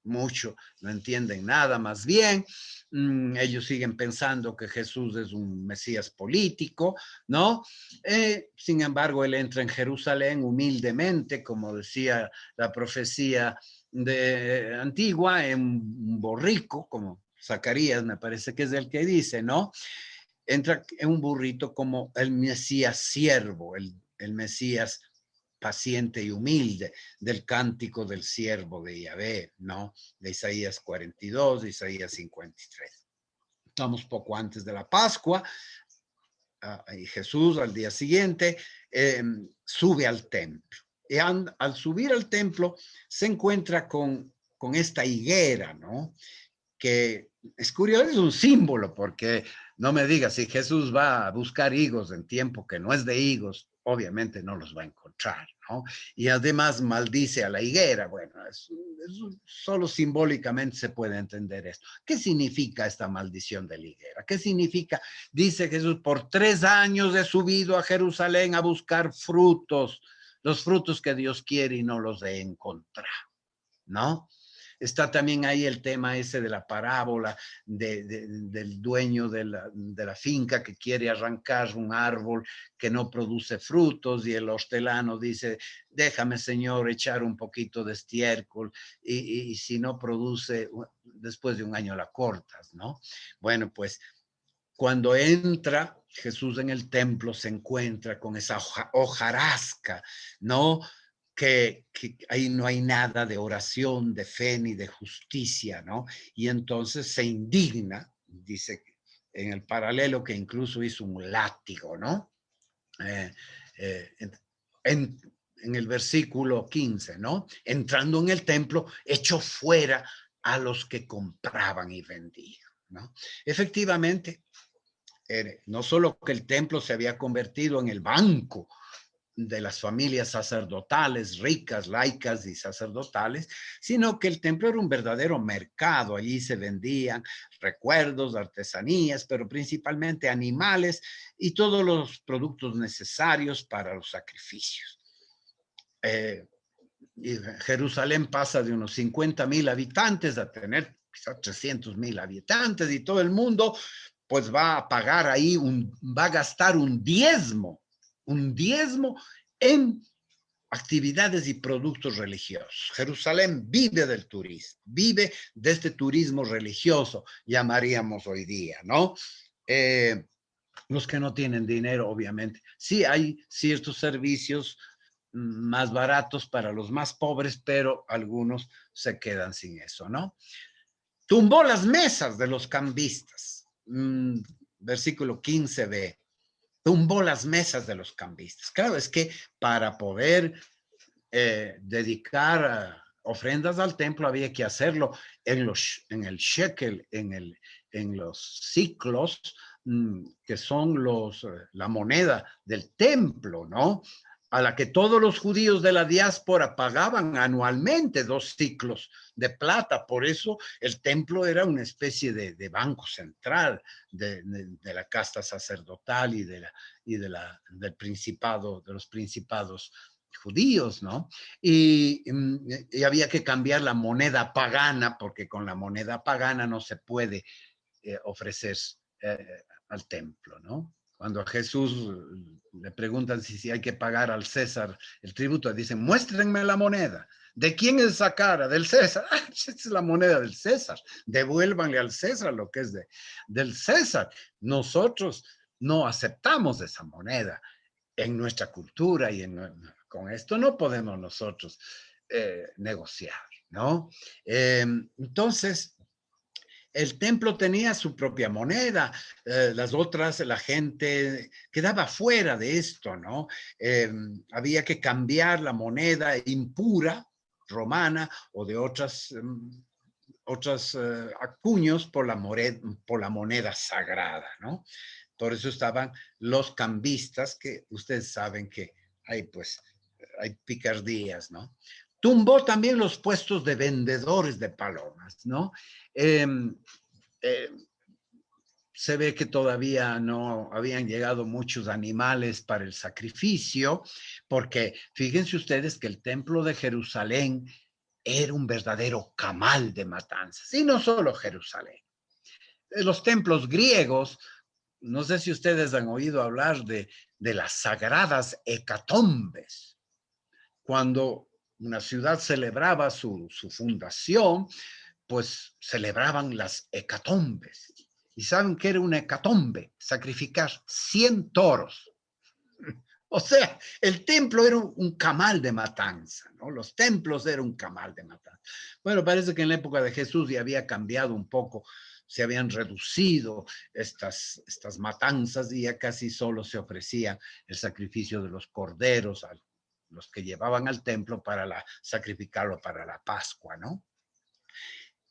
mucho, no entienden nada más bien. Ellos siguen pensando que Jesús es un Mesías político, ¿no? Sin embargo, él entra en Jerusalén humildemente, como decía la profecía de antigua, en un borrico, como Zacarías me parece que es el que dice, ¿no? Entra en un burrito como el Mesías siervo, el Mesías paciente y humilde del cántico del siervo de Yahvé, ¿no? De Isaías 42, de Isaías 53. Estamos poco antes de la Pascua, y Jesús al día siguiente sube al templo. Y al subir al templo se encuentra con esta higuera, ¿no? Que es curioso, es un símbolo, porque no me digas, si Jesús va a buscar higos en tiempo que no es de higos, obviamente no los va a encontrar, ¿no? Y además maldice a la higuera. Bueno, solo simbólicamente se puede entender esto. ¿Qué significa esta maldición de la higuera? ¿Qué significa? Dice Jesús, por 3 años he subido a Jerusalén a buscar frutos, los frutos que Dios quiere y no los he encontrado, ¿no? Está también ahí el tema ese de la parábola del dueño de la finca que quiere arrancar un árbol que no produce frutos y el hortelano dice, déjame, señor, echar un poquito de estiércol y si no produce, después de un año la cortas, ¿no? Bueno, pues cuando entra Jesús en el templo se encuentra con esa hojarasca, ¿no? Que ahí no hay nada de oración, de fe ni de justicia, ¿no? Y entonces se indigna, dice en el paralelo que incluso hizo un látigo, ¿no? Eh, eh, en, en el versículo 15, ¿no? Entrando en el templo, echó fuera a los que compraban y vendían, ¿no? Efectivamente, no solo que el templo se había convertido en el banco de las familias sacerdotales, ricas, laicas y sacerdotales, sino que el templo era un verdadero mercado. Allí se vendían recuerdos, artesanías, pero principalmente animales y todos los productos necesarios para los sacrificios. Y Jerusalén pasa de unos 50,000 habitantes a tener quizás 300,000 habitantes y todo el mundo pues va a pagar ahí, va a gastar un diezmo en actividades y productos religiosos. Jerusalén vive del turismo, vive de este turismo religioso, llamaríamos hoy día, ¿no? Los que no tienen dinero, obviamente. Sí hay ciertos servicios más baratos para los más pobres, pero algunos se quedan sin eso, ¿no? Tumbó las mesas de los cambistas. Versículo 15b. Tumbó las mesas de los cambistas. Claro, es que para poder dedicar ofrendas al templo había que hacerlo en el shekel, en los ciclos, que son la moneda del templo, ¿no? A la que todos los judíos de la diáspora pagaban anualmente 2 ciclos de plata. Por eso el templo era una especie de banco central de la casta sacerdotal del principado, de los principados judíos, ¿no? Y había que cambiar la moneda pagana, porque con la moneda pagana no se puede ofrecer al templo, ¿no? Cuando a Jesús le preguntan si hay que pagar al César el tributo, dicen, muéstrenme la moneda. ¿De quién es esa cara? Del César. Ah, esa es la moneda del César. Devuélvanle al César lo que es del César. Nosotros no aceptamos esa moneda en nuestra cultura y con esto no podemos nosotros negociar, ¿no? Entonces, el templo tenía su propia moneda, las otras, la gente quedaba fuera de esto, ¿no? Había que cambiar la moneda impura romana o de otros acuños por la moneda sagrada, ¿no? Por eso estaban los cambistas, que ustedes saben que hay picardías, ¿no? Tumbó también los puestos de vendedores de palomas, ¿no? Eh, eh, Se ve que todavía no habían llegado muchos animales para el sacrificio, porque fíjense ustedes que el templo de Jerusalén era un verdadero camal de matanzas. Y no solo Jerusalén. Los templos griegos, no sé si ustedes han oído hablar de las sagradas hecatombes. Cuando una ciudad celebraba su fundación, pues celebraban las hecatombes. ¿Y saben qué era una hecatombe? Sacrificar 100 toros. O sea, el templo era un camal de matanza, ¿no? Los templos eran un camal de matanza. Bueno, parece que en la época de Jesús ya había cambiado un poco, se habían reducido estas matanzas y ya casi solo se ofrecía el sacrificio de los corderos a los que llevaban al templo para sacrificarlo para la Pascua, ¿no?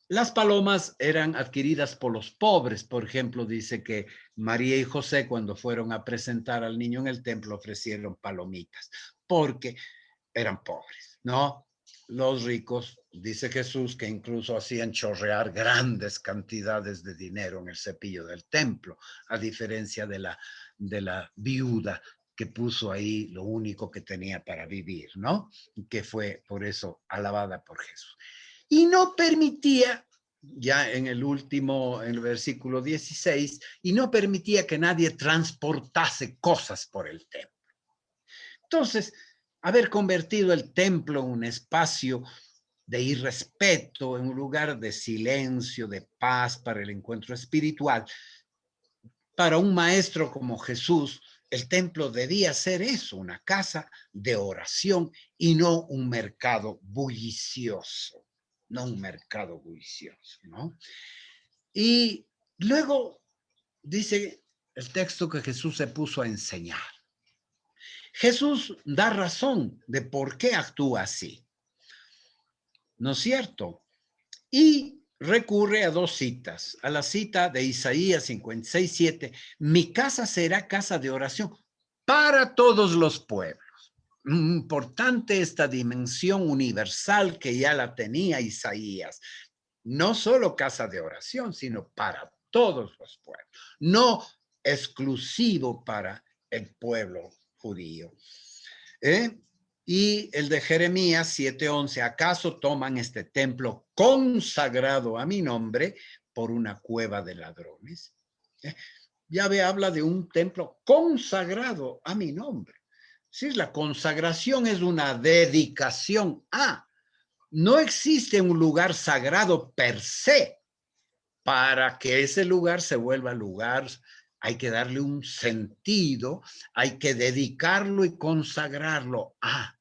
Las palomas eran adquiridas por los pobres. Por ejemplo, dice que María y José, cuando fueron a presentar al niño en el templo, ofrecieron palomitas, porque eran pobres, ¿no? Los ricos, dice Jesús, que incluso hacían chorrear grandes cantidades de dinero en el cepillo del templo, a diferencia de la viuda que puso ahí lo único que tenía para vivir, ¿no? Que fue por eso alabada por Jesús. Y no permitía, ya en el versículo 16, y no permitía que nadie transportase cosas por el templo. Entonces, haber convertido el templo en un espacio de irrespeto, en un lugar de silencio, de paz para el encuentro espiritual, para un maestro como Jesús, el templo debía ser eso, una casa de oración y no un mercado bullicioso, no un mercado bullicioso, ¿no? Y luego dice el texto que Jesús se puso a enseñar. Jesús da razón de por qué actúa así, ¿no es cierto? Y recurre a dos citas, a la cita de Isaías 56:7, mi casa será casa de oración para todos los pueblos. Importante esta dimensión universal que ya la tenía Isaías. No solo casa de oración, sino para todos los pueblos. No exclusivo para el pueblo judío. Y el de Jeremías 7:11, ¿acaso toman este templo consagrado a mi nombre por una cueva de ladrones? Yahvé habla de un templo consagrado a mi nombre. Sí, la consagración es una dedicación a. No existe un lugar sagrado per se. Para que ese lugar se vuelva lugar, hay que darle un sentido, hay que dedicarlo y consagrarlo a.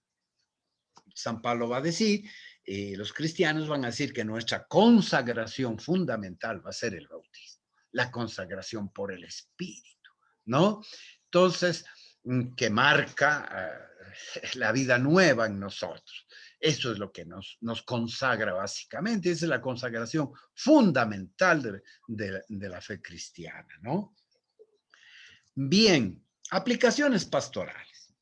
San Pablo va a decir, los cristianos van a decir que nuestra consagración fundamental va a ser el bautismo, la consagración por el Espíritu, ¿no? Entonces, que marca la vida nueva en nosotros. Eso es lo que nos consagra básicamente, esa es la consagración fundamental de la fe cristiana, ¿no? Bien, aplicaciones pastorales.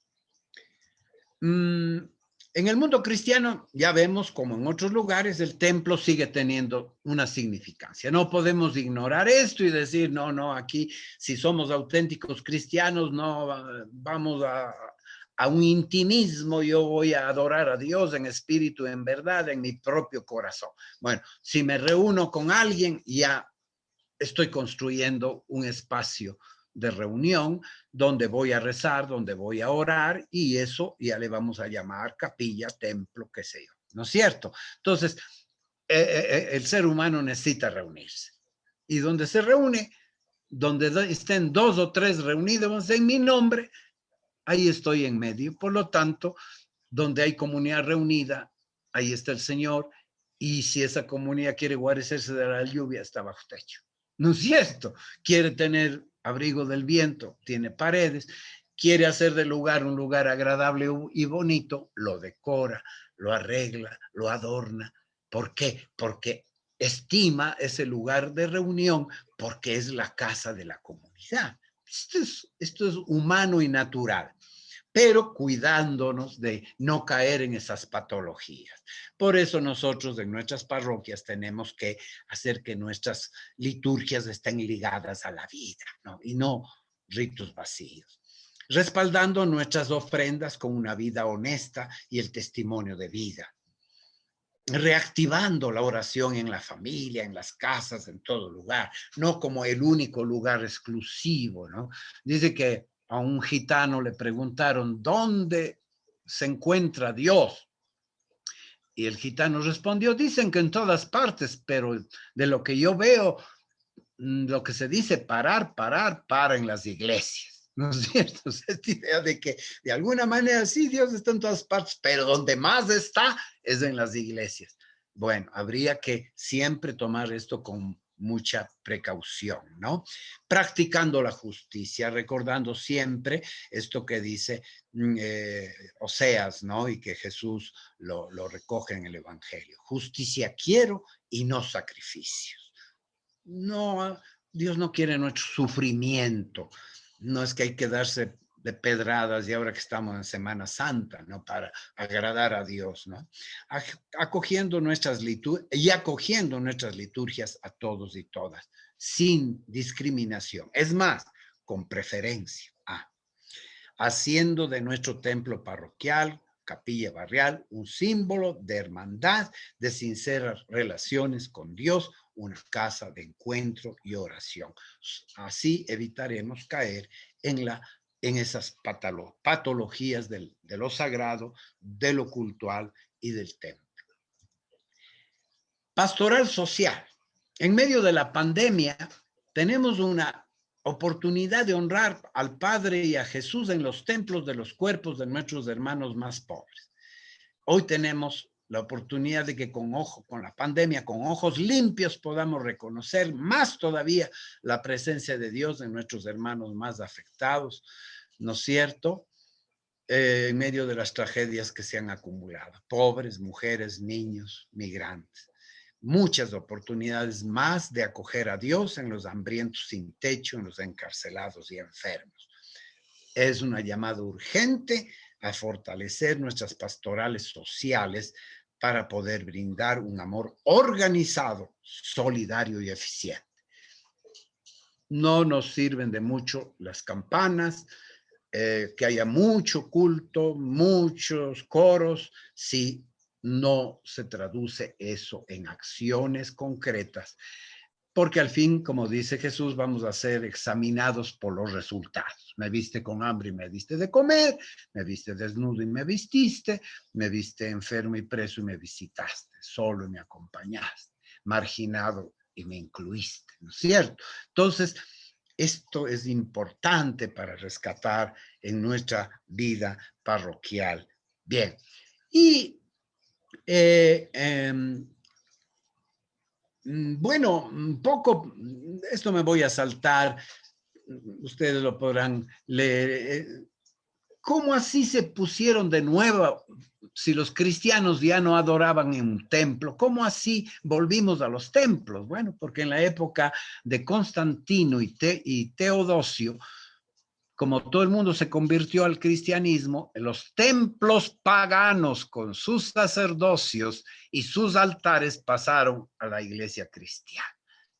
En el mundo cristiano ya vemos como en otros lugares el templo sigue teniendo una significancia. No podemos ignorar esto y decir, no, aquí si somos auténticos cristianos no vamos a un intimismo, yo voy a adorar a Dios en espíritu, en verdad, en mi propio corazón. Bueno, si me reúno con alguien, ya estoy construyendo un espacio de reunión donde voy a rezar, donde voy a orar y eso ya le vamos a llamar capilla, templo, qué sé yo, ¿no es cierto? Entonces, el ser humano necesita reunirse y donde se reúne, donde estén dos o tres reunidos en mi nombre, ahí estoy en medio. Por lo tanto, donde hay comunidad reunida, ahí está el Señor y si esa comunidad quiere guarecerse de la lluvia, está bajo techo. ¿No es cierto? Quiere tener abrigo del viento, tiene paredes, quiere hacer del lugar un lugar agradable y bonito, lo decora, lo arregla, lo adorna. ¿Por qué? Porque estima ese lugar de reunión porque es la casa de la comunidad. Esto es humano y natural, pero cuidándonos de no caer en esas patologías. Por eso nosotros en nuestras parroquias tenemos que hacer que nuestras liturgias estén ligadas a la vida, ¿no? Y no ritos vacíos. Respaldando nuestras ofrendas con una vida honesta y el testimonio de vida. reactivando la oración en la familia, en las casas, en todo lugar, no como el único lugar exclusivo, ¿no? Dice que a un gitano le preguntaron, ¿dónde se encuentra Dios? Y el gitano respondió, dicen que en todas partes, pero de lo que yo veo, lo que se dice para en las iglesias. ¿No es cierto? Esta idea de que de alguna manera sí, Dios está en todas partes, pero donde más está es en las iglesias. Bueno, habría que siempre tomar esto con mucha precaución, ¿no? Practicando la justicia, recordando siempre esto que dice Oseas, ¿no? Y que Jesús lo recoge en el Evangelio. Justicia quiero y no sacrificios. No, Dios no quiere nuestro sufrimiento. No es que hay que darse de pedradas y ahora que estamos en Semana Santa, ¿no? Para agradar a Dios, ¿no? Acogiendo nuestras liturgias y acogiendo nuestras liturgias a todos y todas, sin discriminación. Es más, con preferencia. Haciendo de nuestro templo parroquial, capilla barrial, un símbolo de hermandad, de sinceras relaciones con Dios, una casa de encuentro y oración. Así evitaremos caer en esas patologías de lo sagrado, de lo cultural y del templo. Pastoral social. En medio de la pandemia, tenemos una oportunidad de honrar al Padre y a Jesús en los templos de los cuerpos de nuestros hermanos más pobres. Hoy tenemos la oportunidad de que con la pandemia, con ojos limpios, podamos reconocer más todavía la presencia de Dios en nuestros hermanos más afectados, ¿no es cierto? En medio de las tragedias que se han acumulado, pobres, mujeres, niños, migrantes. Muchas oportunidades más de acoger a Dios en los hambrientos sin techo, en los encarcelados y enfermos. Es una llamada urgente a fortalecer nuestras pastorales sociales para poder brindar un amor organizado, solidario y eficiente. No nos sirven de mucho las campanas, que haya mucho culto, muchos coros, si no se traduce eso en acciones concretas, porque al fin, como dice Jesús, vamos a ser examinados por los resultados. Me viste con hambre y me diste de comer, me viste desnudo y me viste enfermo y preso y me visitaste, solo y me acompañaste, marginado y me incluiste, ¿no es cierto? Entonces, esto es importante para rescatar en nuestra vida parroquial. Bien, y bueno, un poco, esto me voy a saltar, ustedes lo podrán leer. ¿Cómo así se pusieron de nuevo? Si los cristianos ya no adoraban en un templo, ¿cómo así volvimos a los templos? Bueno, porque en la época de Constantino y Teodosio, como todo el mundo se convirtió al cristianismo, los templos paganos con sus sacerdocios y sus altares pasaron a la iglesia cristiana.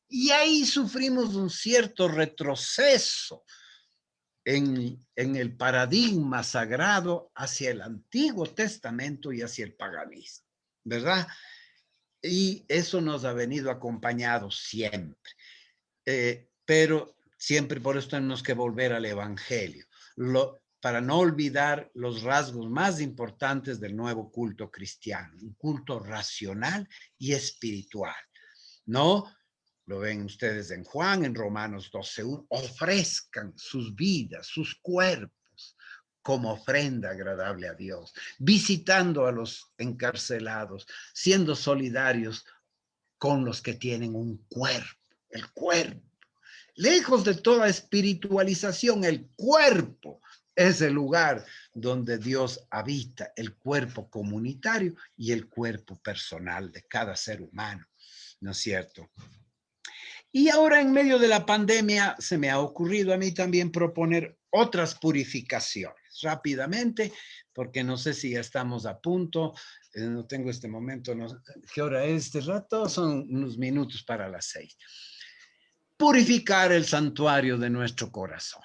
Y ahí sufrimos un cierto retroceso en el paradigma sagrado hacia el Antiguo Testamento y hacia el paganismo, ¿verdad? Y eso nos ha venido acompañado siempre. Pero siempre por eso tenemos que volver al Evangelio, para no olvidar los rasgos más importantes del nuevo culto cristiano, un culto racional y espiritual, ¿no? Lo ven ustedes en Juan, en Romanos 12:1, ofrezcan sus vidas, sus cuerpos como ofrenda agradable a Dios, visitando a los encarcelados, siendo solidarios con los que tienen un cuerpo, el cuerpo. Lejos de toda espiritualización, el cuerpo es el lugar donde Dios habita, el cuerpo comunitario y el cuerpo personal de cada ser humano, ¿no es cierto? Y ahora en medio de la pandemia se me ha ocurrido a mí también proponer otras purificaciones rápidamente, porque no sé si ya estamos a punto, no tengo este momento, no, ¿qué hora es este rato? Son unos minutos para las 6. Purificar el santuario de nuestro corazón.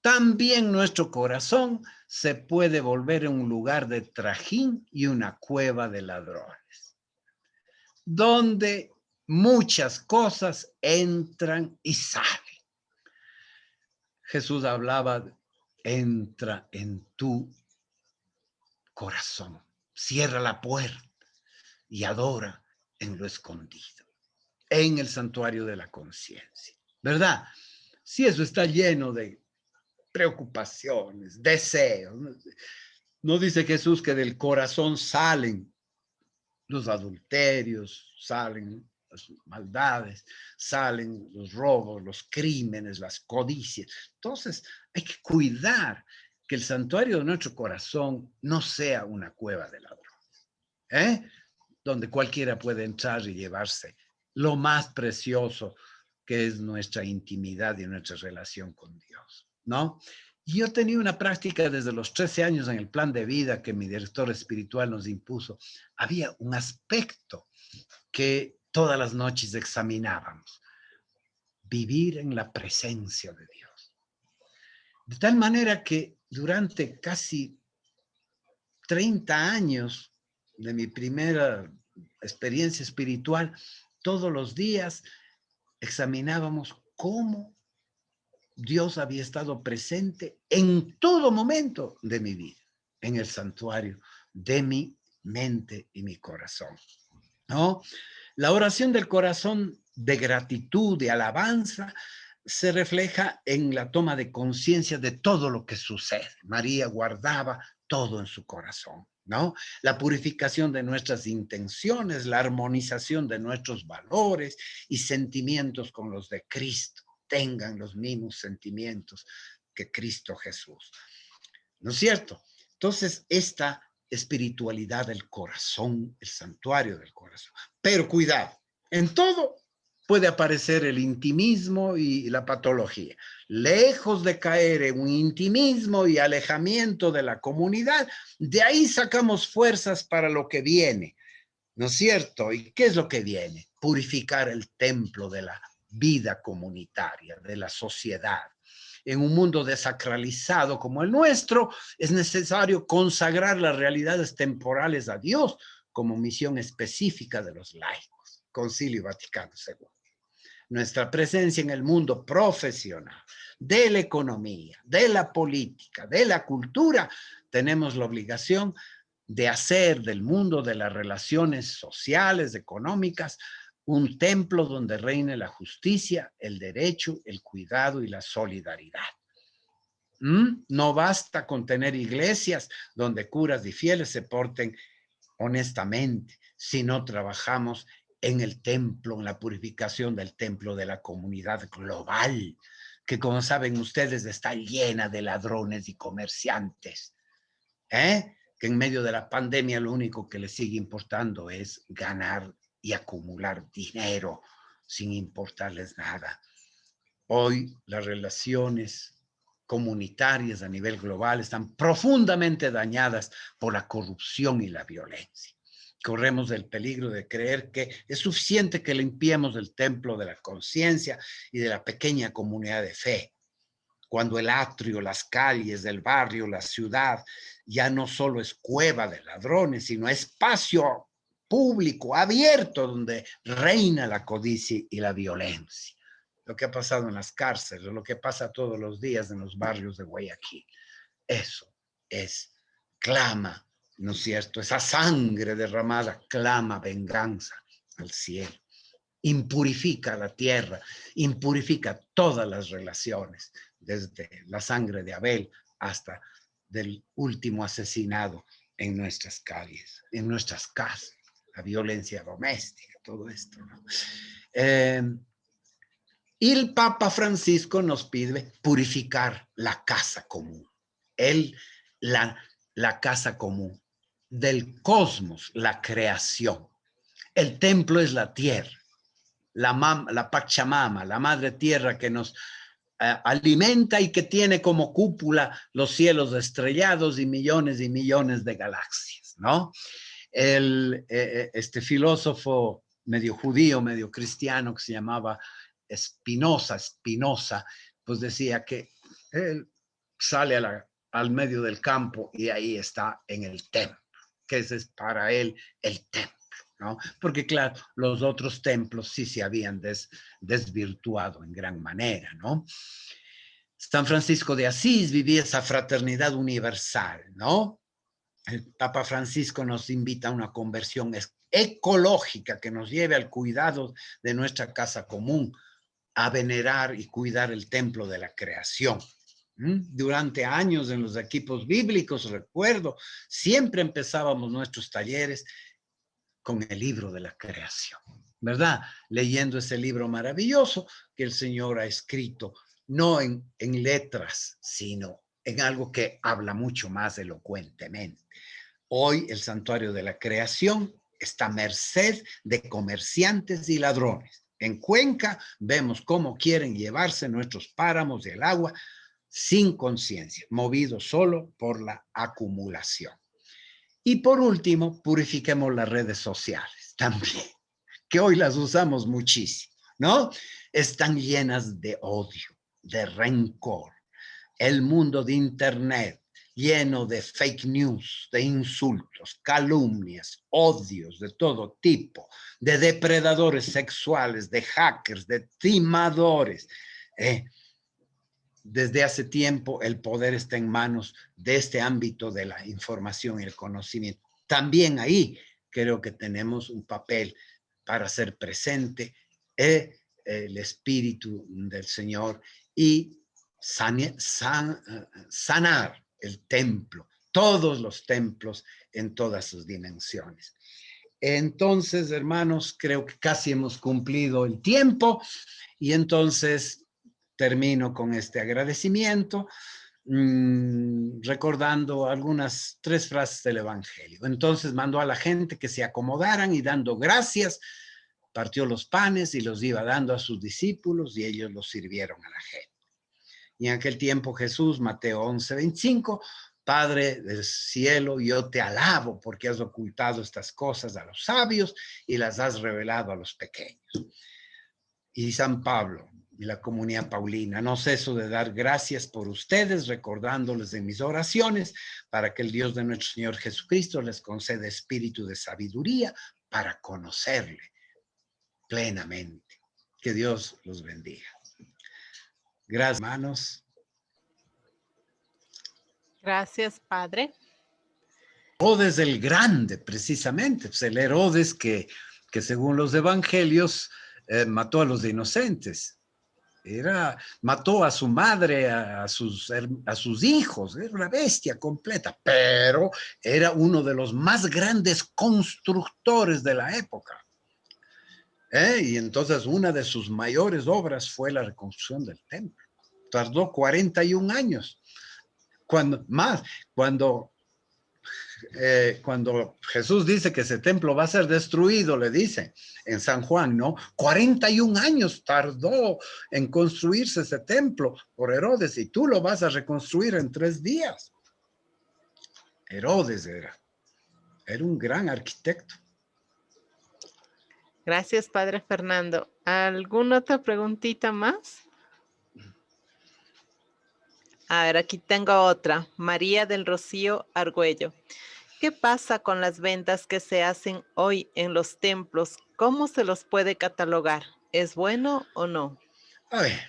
también nuestro corazón se puede volver un lugar de trajín y una cueva de ladrones, donde muchas cosas entran y salen. Jesús hablaba, entra en tu corazón, cierra la puerta y adora en lo escondido, en el santuario de la conciencia, ¿verdad? Si eso está lleno de preocupaciones, deseos, no dice Jesús que del corazón salen los adulterios, salen las maldades, salen los robos, los crímenes, las codicias. Entonces hay que cuidar que el santuario de nuestro corazón no sea una cueva de ladrones, ¿eh? Donde cualquiera puede entrar y llevarse lo más precioso que es nuestra intimidad y nuestra relación con Dios, ¿no? Y yo tenía una práctica desde los 13 años en el plan de vida que mi director espiritual nos impuso. Había un aspecto que todas las noches examinábamos: vivir en la presencia de Dios. De tal manera que durante casi 30 años de mi primera experiencia espiritual, todos los días examinábamos cómo Dios había estado presente en todo momento de mi vida, en el santuario de mi mente y mi corazón, ¿no? La oración del corazón de gratitud, de alabanza, se refleja en la toma de conciencia de todo lo que sucede. María guardaba todo en su corazón, ¿no? La purificación de nuestras intenciones, la armonización de nuestros valores y sentimientos con los de Cristo. Tengan los mismos sentimientos que Cristo Jesús. ¿No es cierto? Entonces, esta espiritualidad del corazón, el santuario del corazón. Pero cuidado, en todo puede aparecer el intimismo y la patología. Lejos de caer en un intimismo y alejamiento de la comunidad, de ahí sacamos fuerzas para lo que viene, ¿no es cierto? ¿Y qué es lo que viene? Purificar el templo de la vida comunitaria, de la sociedad. En un mundo desacralizado como el nuestro, es necesario consagrar las realidades temporales a Dios como misión específica de los laicos. Concilio Vaticano II. Nuestra presencia en el mundo profesional, de la economía, de la política, de la cultura, tenemos la obligación de hacer del mundo de las relaciones sociales, económicas, un templo donde reine la justicia, el derecho, el cuidado y la solidaridad. No basta con tener iglesias donde curas y fieles se porten honestamente si no trabajamos en el templo, en la purificación del templo de la comunidad global, que como saben ustedes está llena de ladrones y comerciantes, que en medio de la pandemia lo único que les sigue importando es ganar y acumular dinero sin importarles nada. Hoy las relaciones comunitarias a nivel global están profundamente dañadas por la corrupción y la violencia. Corremos el peligro de creer que es suficiente que limpiemos el templo de la conciencia y de la pequeña comunidad de fe, cuando el atrio, las calles del barrio, la ciudad, ya no solo es cueva de ladrones, sino espacio público, abierto, donde reina la codicia y la violencia. Lo que ha pasado en las cárceles, lo que pasa todos los días en los barrios de Guayaquil. Eso es, clama, ¿no es cierto? Esa sangre derramada clama venganza al cielo. Impurifica la tierra, impurifica todas las relaciones, desde la sangre de Abel hasta del último asesinado en nuestras calles, en nuestras casas, la violencia doméstica, todo esto, ¿no? Y el Papa Francisco nos pide purificar la casa común, la casa común del cosmos, la creación. El templo es la tierra, la Pachamama, la madre tierra que nos alimenta y que tiene como cúpula los cielos estrellados y millones de galaxias, ¿no? Este filósofo medio judío, medio cristiano que se llamaba Spinoza, pues decía que sale al medio del campo y ahí está en el templo, que ese es para él el templo, ¿no? Porque claro, los otros templos sí se habían desvirtuado en gran manera, ¿no? San Francisco de Asís vivía esa fraternidad universal, ¿no? El Papa Francisco nos invita a una conversión ecológica que nos lleve al cuidado de nuestra casa común, a venerar y cuidar el templo de la creación. Durante años en los equipos bíblicos, recuerdo, siempre empezábamos nuestros talleres con el libro de la creación, ¿verdad? Leyendo ese libro maravilloso que el Señor ha escrito, no en letras, sino en algo que habla mucho más elocuentemente. Hoy el santuario de la creación está a merced de comerciantes y ladrones. En Cuenca vemos cómo quieren llevarse nuestros páramos y el agua sin conciencia, movidos solo por la acumulación. Y por último, purifiquemos las redes sociales también, que hoy las usamos muchísimo, ¿no? Están llenas de odio, de rencor. El mundo de Internet lleno de fake news, de insultos, calumnias, odios de todo tipo, de depredadores sexuales, de hackers, de timadores. Desde hace tiempo el poder está en manos de este ámbito de la información y el conocimiento. También ahí creo que tenemos un papel para hacer presente el espíritu del Señor y sanar el templo, todos los templos en todas sus dimensiones. Entonces, hermanos, creo que casi hemos cumplido el tiempo y entonces termino con este agradecimiento, recordando algunas 3 frases del Evangelio. Entonces mandó a la gente que se acomodaran y dando gracias, partió los panes y los iba dando a sus discípulos y ellos los sirvieron a la gente. Y en aquel tiempo Jesús, Mateo 11:25, Padre del cielo, yo te alabo porque has ocultado estas cosas a los sabios y las has revelado a los pequeños. Y San Pablo y la comunidad paulina, no ceso de dar gracias por ustedes, recordándoles en mis oraciones, para que el Dios de nuestro Señor Jesucristo les conceda espíritu de sabiduría para conocerle plenamente. Que Dios los bendiga. Gracias, hermanos. Gracias, Padre. Herodes el Grande, precisamente, pues el Herodes que según los evangelios mató a los inocentes. Mató a su madre, a sus hijos, era una bestia completa, pero era uno de los más grandes constructores de la época. Y entonces una de sus mayores obras fue la reconstrucción del templo. Tardó 41 años. Cuando Jesús dice que ese templo va a ser destruido, le dice en San Juan, ¿no? 41 años tardó en construirse ese templo por Herodes y tú lo vas a reconstruir en 3 días. Herodes era un gran arquitecto. Gracias, Padre Fernando. ¿Alguna otra preguntita más? A ver, aquí tengo otra. María del Rocío Argüello. ¿Qué pasa con las ventas que se hacen hoy en los templos? ¿Cómo se los puede catalogar? ¿Es bueno o no? A ver,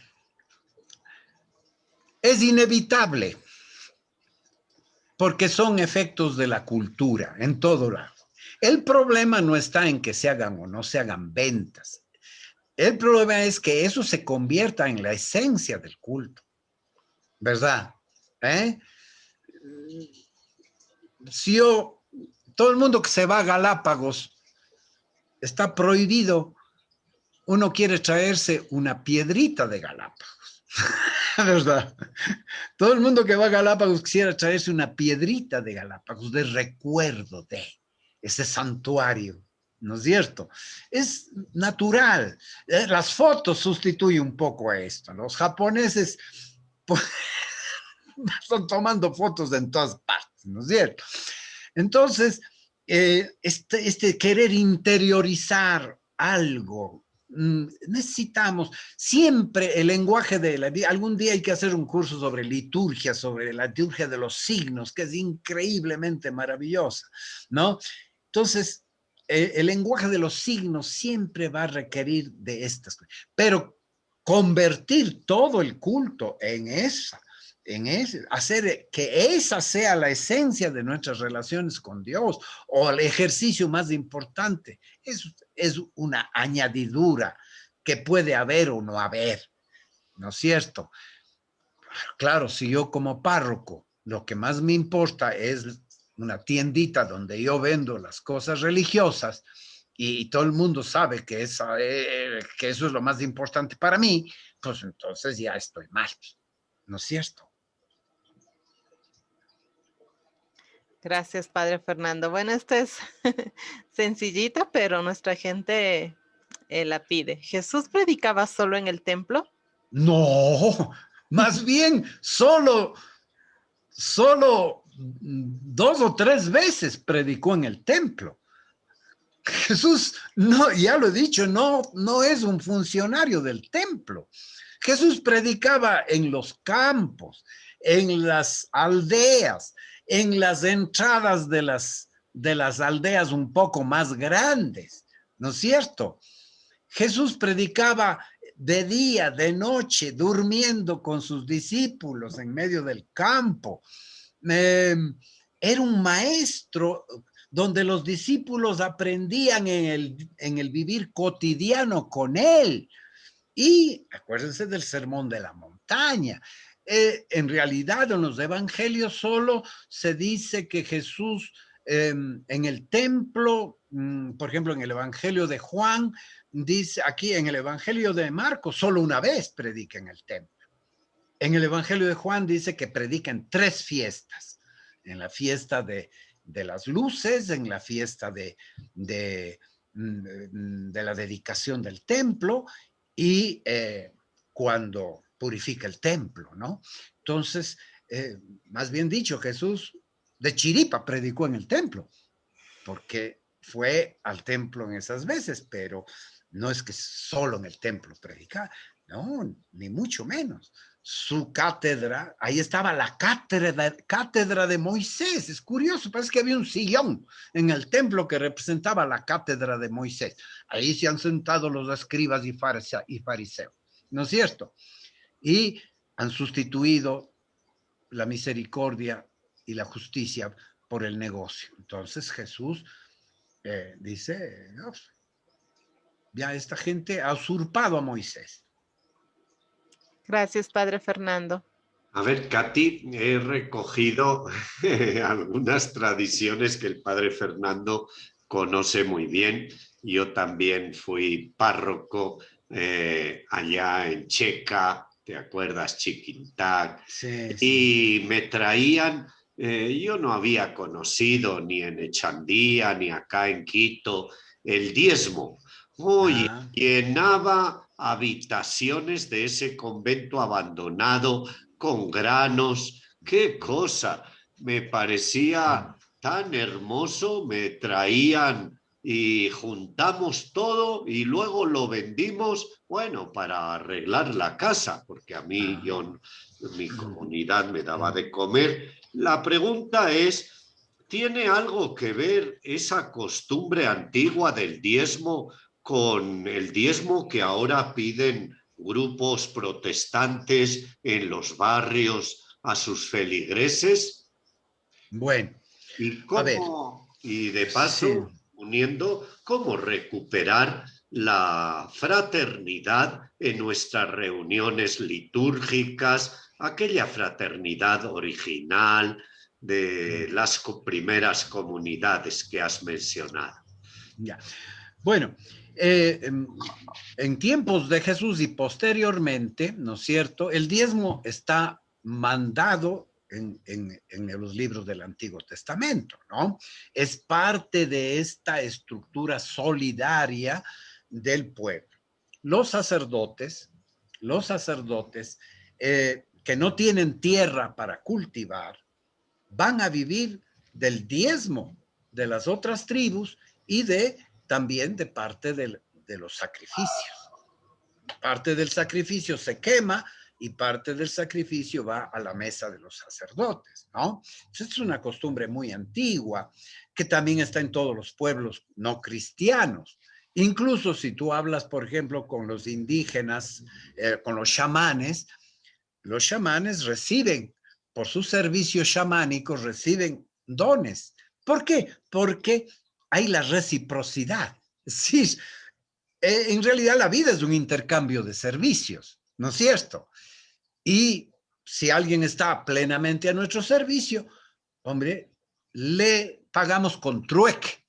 es inevitable porque son efectos de la cultura en todo lado. El problema no está en que se hagan o no se hagan ventas. El problema es que eso se convierta en la esencia del culto, ¿verdad? Todo el mundo que se va a Galápagos, está prohibido, uno quiere traerse una piedrita de Galápagos, ¿verdad? Todo el mundo que va a Galápagos quisiera traerse una piedrita de Galápagos, de recuerdo de ese santuario, ¿no es cierto? Es natural. Las fotos sustituyen un poco a esto. Los japoneses están tomando fotos en todas partes, ¿no es cierto? Entonces, este querer interiorizar algo necesitamos siempre el lenguaje algún día hay que hacer un curso sobre liturgia, sobre la liturgia de los signos, que es increíblemente maravillosa, ¿no? Entonces, el lenguaje de los signos siempre va a requerir de estas cosas, pero convertir todo el culto en hacer que esa sea la esencia de nuestras relaciones con Dios o el ejercicio más importante, es una añadidura que puede haber o no haber, ¿no es cierto? Claro, si yo como párroco, lo que más me importa es una tiendita donde yo vendo las cosas religiosas y todo el mundo sabe que eso es lo más importante para mí, pues entonces ya estoy mal, ¿no es cierto? Gracias, Padre Fernando. Bueno, esta es sencillita, pero nuestra gente la pide. ¿Jesús predicaba solo en el templo? No, más bien solo 2 o 3 veces predicó en el templo. Jesús, no, ya lo he dicho, no es un funcionario del templo. Jesús predicaba en los campos, en las aldeas, en las entradas de las aldeas un poco más grandes, ¿no es cierto? Jesús predicaba de día, de noche, durmiendo con sus discípulos en medio del campo. Era un maestro donde los discípulos aprendían en el vivir cotidiano con él. Y acuérdense del sermón de la montaña. En realidad, en los evangelios solo se dice que Jesús en el templo, por ejemplo, en el evangelio de Juan, dice aquí en el evangelio de Marcos, solo una vez predica en el templo. En el evangelio de Juan dice que predica en 3 fiestas. En la fiesta de las luces, en la fiesta de la dedicación del templo y cuando purifica el templo, ¿no? Entonces, más bien dicho, Jesús de chiripa predicó en el templo, porque fue al templo en esas veces, pero no es que solo en el templo predicaba, no, ni mucho menos. Su cátedra, ahí estaba la cátedra de Moisés, es curioso, parece que había un sillón en el templo que representaba la cátedra de Moisés. Ahí se han sentado los escribas y fariseos, ¿no es cierto? Y han sustituido la misericordia y la justicia por el negocio. Entonces Jesús dice, no, ya esta gente ha usurpado a Moisés. Gracias, Padre Fernando. A ver, Katy, he recogido algunas tradiciones que el padre Fernando conoce muy bien. Yo también fui párroco allá en Checa, ¿te acuerdas? Chiquintac. Sí, y me traían, yo no había conocido ni en Echandía ni acá en Quito el diezmo. Oye, llenaba habitaciones de ese convento abandonado con granos. ¡Qué cosa! Me parecía tan hermoso, me traían y juntamos todo y luego lo vendimos, bueno, para arreglar la casa, porque a mí mi comunidad me daba de comer. La pregunta es, ¿tiene algo que ver esa costumbre antigua del diezmo con el diezmo que ahora piden grupos protestantes en los barrios a sus feligreses? Bueno, ¿Y a ver, y de paso, sí. uniendo, cómo recuperar la fraternidad en nuestras reuniones litúrgicas, aquella fraternidad original de las primeras comunidades que has mencionado? Ya. Bueno, en tiempos de Jesús y posteriormente, ¿no es cierto? El diezmo está mandado en los libros del Antiguo Testamento, ¿no? Es parte de esta estructura solidaria del pueblo. Los sacerdotes que no tienen tierra para cultivar, van a vivir del diezmo de las otras tribus y también de parte de los sacrificios. parte del sacrificio se quema y parte del sacrificio va a la mesa de los sacerdotes, ¿no? Entonces, es una costumbre muy antigua que también está en todos los pueblos no cristianos. Incluso si tú hablas, por ejemplo, con los indígenas, con los chamanes reciben, por sus servicios chamánicos, reciben dones. ¿Por qué? Porque hay la reciprocidad. Sí, en realidad la vida es un intercambio de servicios, ¿no es cierto? Y si alguien está plenamente a nuestro servicio, hombre, le pagamos con trueque.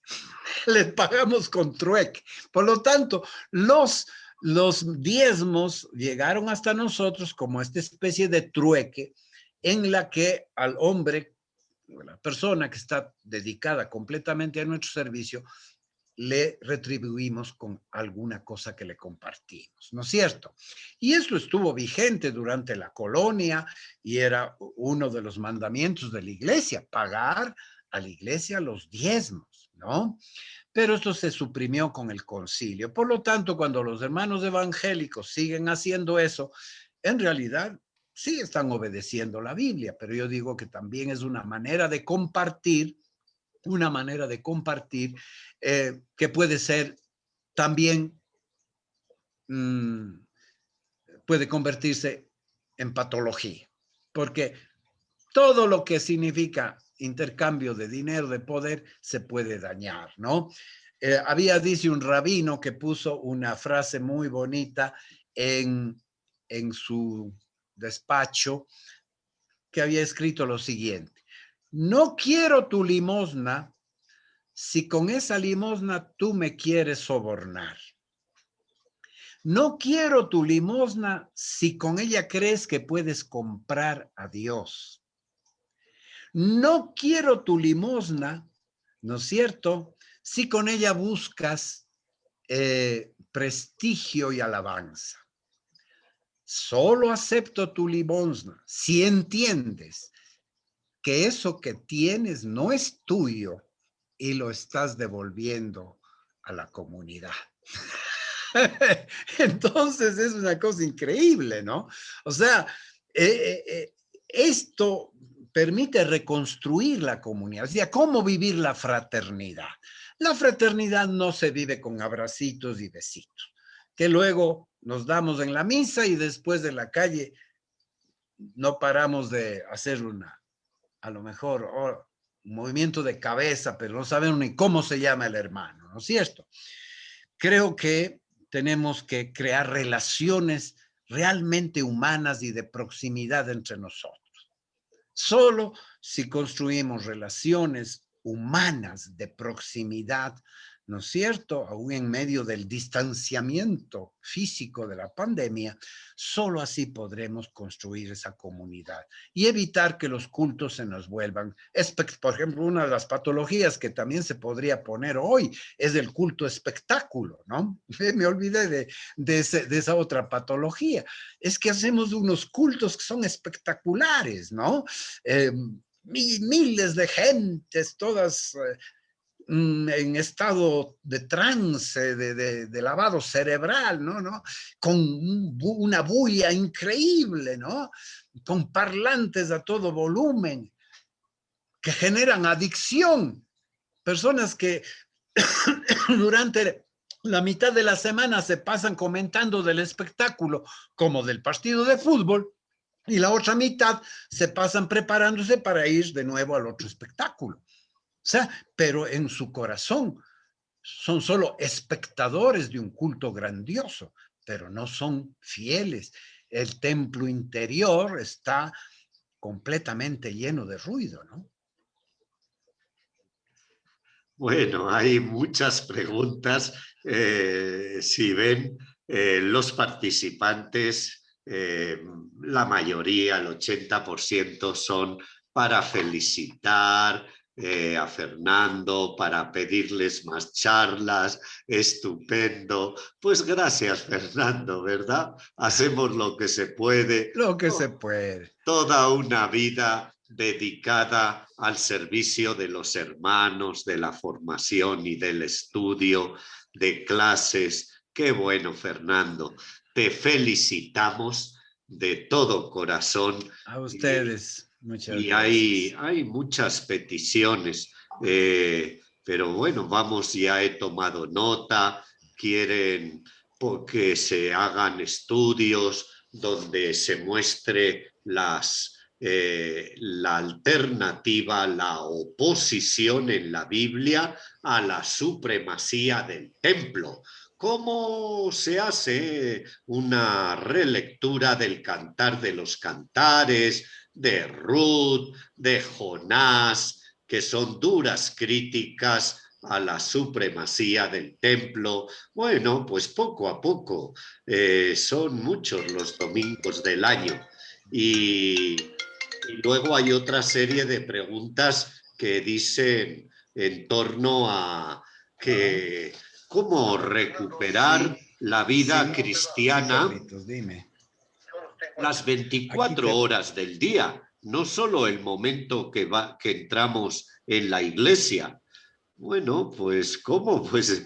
Le pagamos con trueque. Por lo tanto, los diezmos llegaron hasta nosotros como esta especie de trueque en la que al hombre, la persona que está dedicada completamente a nuestro servicio, le retribuimos con alguna cosa que le compartimos, ¿no es cierto? Y esto estuvo vigente durante la colonia y era uno de los mandamientos de la iglesia, pagar a la iglesia los diezmos, ¿no? Pero esto se suprimió con el concilio. Por lo tanto, cuando los hermanos evangélicos siguen haciendo eso, en realidad sí están obedeciendo la Biblia, pero yo digo que también es una manera de compartir que puede ser también, puede convertirse en patología, porque todo lo que significa intercambio de dinero, de poder, se puede dañar, ¿no? Dice un rabino que puso una frase muy bonita en su despacho, que había escrito lo siguiente: no quiero tu limosna si con esa limosna tú me quieres sobornar. No quiero tu limosna si con ella crees que puedes comprar a Dios. No quiero tu limosna, ¿no es cierto?, si con ella buscas prestigio y alabanza. Solo acepto tu limosna si entiendes que eso que tienes no es tuyo y lo estás devolviendo a la comunidad. Entonces es una cosa increíble, ¿no? O sea, esto permite reconstruir la comunidad. O sea, ¿cómo vivir la fraternidad? La fraternidad no se vive con abracitos y besitos, que luego nos damos en la misa y después de la calle no paramos de hacer a lo mejor, un movimiento de cabeza, pero no sabemos ni cómo se llama el hermano, ¿no es cierto? Creo que tenemos que crear relaciones realmente humanas y de proximidad entre nosotros. Solo si construimos relaciones humanas de proximidad, ¿no es cierto?, aún en medio del distanciamiento físico de la pandemia, solo así podremos construir esa comunidad y evitar que los cultos se nos vuelvan. Por ejemplo, una de las patologías que también se podría poner hoy es el culto espectáculo, ¿no? Me olvidé de esa otra patología. Es que hacemos unos cultos que son espectaculares, ¿no? Miles de gentes, todas en estado de trance, de lavado cerebral, ¿no? Con una bulla increíble, ¿no? Con parlantes a todo volumen que generan adicción. Personas que durante la mitad de la semana se pasan comentando del espectáculo como del partido de fútbol y la otra mitad se pasan preparándose para ir de nuevo al otro espectáculo. O sea, pero en su corazón son solo espectadores de un culto grandioso, pero no son fieles. El templo interior está completamente lleno de ruido, ¿no? Bueno, hay muchas preguntas. Si ven, los participantes, la mayoría, el 80%, son para felicitar a Fernando, para pedirles más charlas. Estupendo. Pues gracias, Fernando, ¿verdad? Hacemos lo que se puede. Lo que se puede. Toda una vida dedicada al servicio de los hermanos, de la formación y del estudio, de clases. Qué bueno, Fernando. te felicitamos de todo corazón. A ustedes, muchas Y gracias. hay muchas peticiones, pero bueno, ya he tomado nota, quieren que se hagan estudios donde se muestre la alternativa, la oposición en la Biblia a la supremacía del templo. ¿Cómo se hace una relectura del Cantar de los Cantares, de Ruth, de Jonás, que son duras críticas a la supremacía del templo? Bueno, pues poco a poco, son muchos los domingos del año. Y luego hay otra serie de preguntas que dicen en torno a que cómo recuperar Sí, la vida sí, sí, cristiana Carlitos, dime. las Aquí 24 te... horas del día, no solo el momento que entramos en la iglesia. Bueno, pues ¿cómo? Pues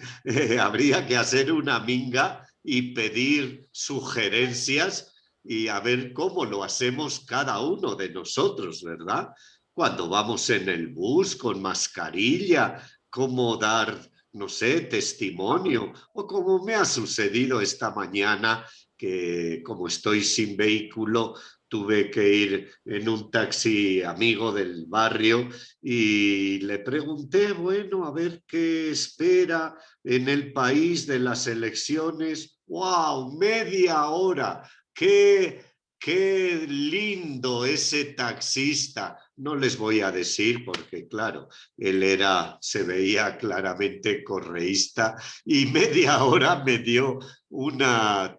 habría que hacer una minga y pedir sugerencias y a ver cómo lo hacemos cada uno de nosotros, ¿verdad? Cuando vamos en el bus con mascarilla, cómo dar, no sé, testimonio, o como me ha sucedido esta mañana, que como estoy sin vehículo, tuve que ir en un taxi amigo del barrio y le pregunté, bueno, a ver qué espera en el país de las elecciones. ¡Wow! Media hora. Qué lindo ese taxista. No les voy a decir porque, claro, se veía claramente correísta y media hora me dio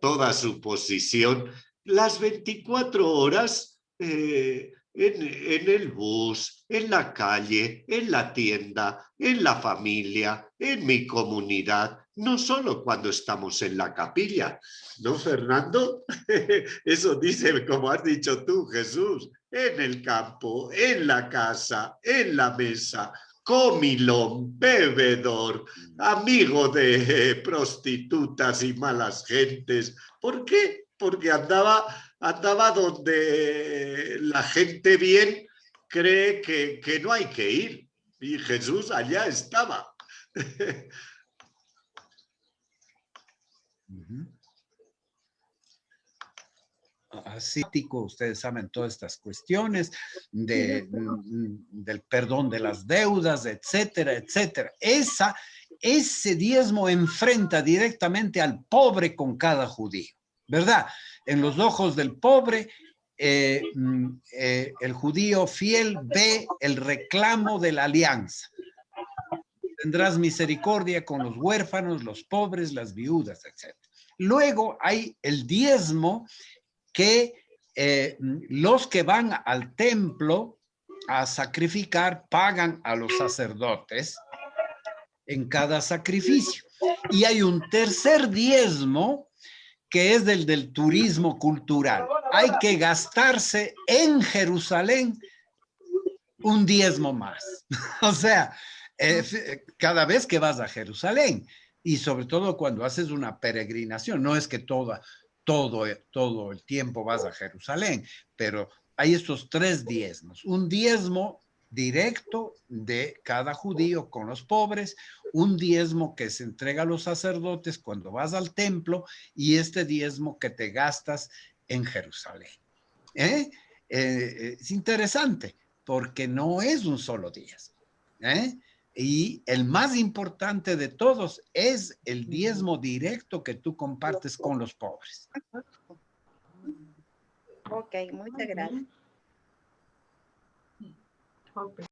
toda su posición. Las 24 horas en el bus, en la calle, en la tienda, en la familia, en mi comunidad, no solo cuando estamos en la capilla. ¿No, Fernando? Eso dice, como has dicho tú, Jesús, en el campo, en la casa, en la mesa, comilón, bebedor, amigo de prostitutas y malas gentes. ¿Por qué? Porque andaba donde la gente bien cree que no hay que ir. Y Jesús allá estaba. Así, ustedes saben todas estas cuestiones del perdón de las deudas, etcétera, etcétera. Ese diezmo enfrenta directamente al pobre con cada judío, ¿verdad? En los ojos del pobre, el judío fiel ve el reclamo de la alianza. Tendrás misericordia con los huérfanos, los pobres, las viudas, etcétera. Luego hay el diezmo que los que van al templo a sacrificar pagan a los sacerdotes en cada sacrificio. Y hay un tercer diezmo que es del turismo cultural. Hay que gastarse en Jerusalén un diezmo más. O sea, cada vez que vas a Jerusalén y sobre todo cuando haces una peregrinación, no es que todo el tiempo vas a Jerusalén, pero hay estos tres diezmos. Un diezmo directo de cada judío con los pobres, un diezmo que se entrega a los sacerdotes cuando vas al templo y este diezmo que te gastas en Jerusalén. Es interesante porque no es un solo diezmo. Y el más importante de todos es el diezmo directo que tú compartes con los pobres. Ok, muchas gracias.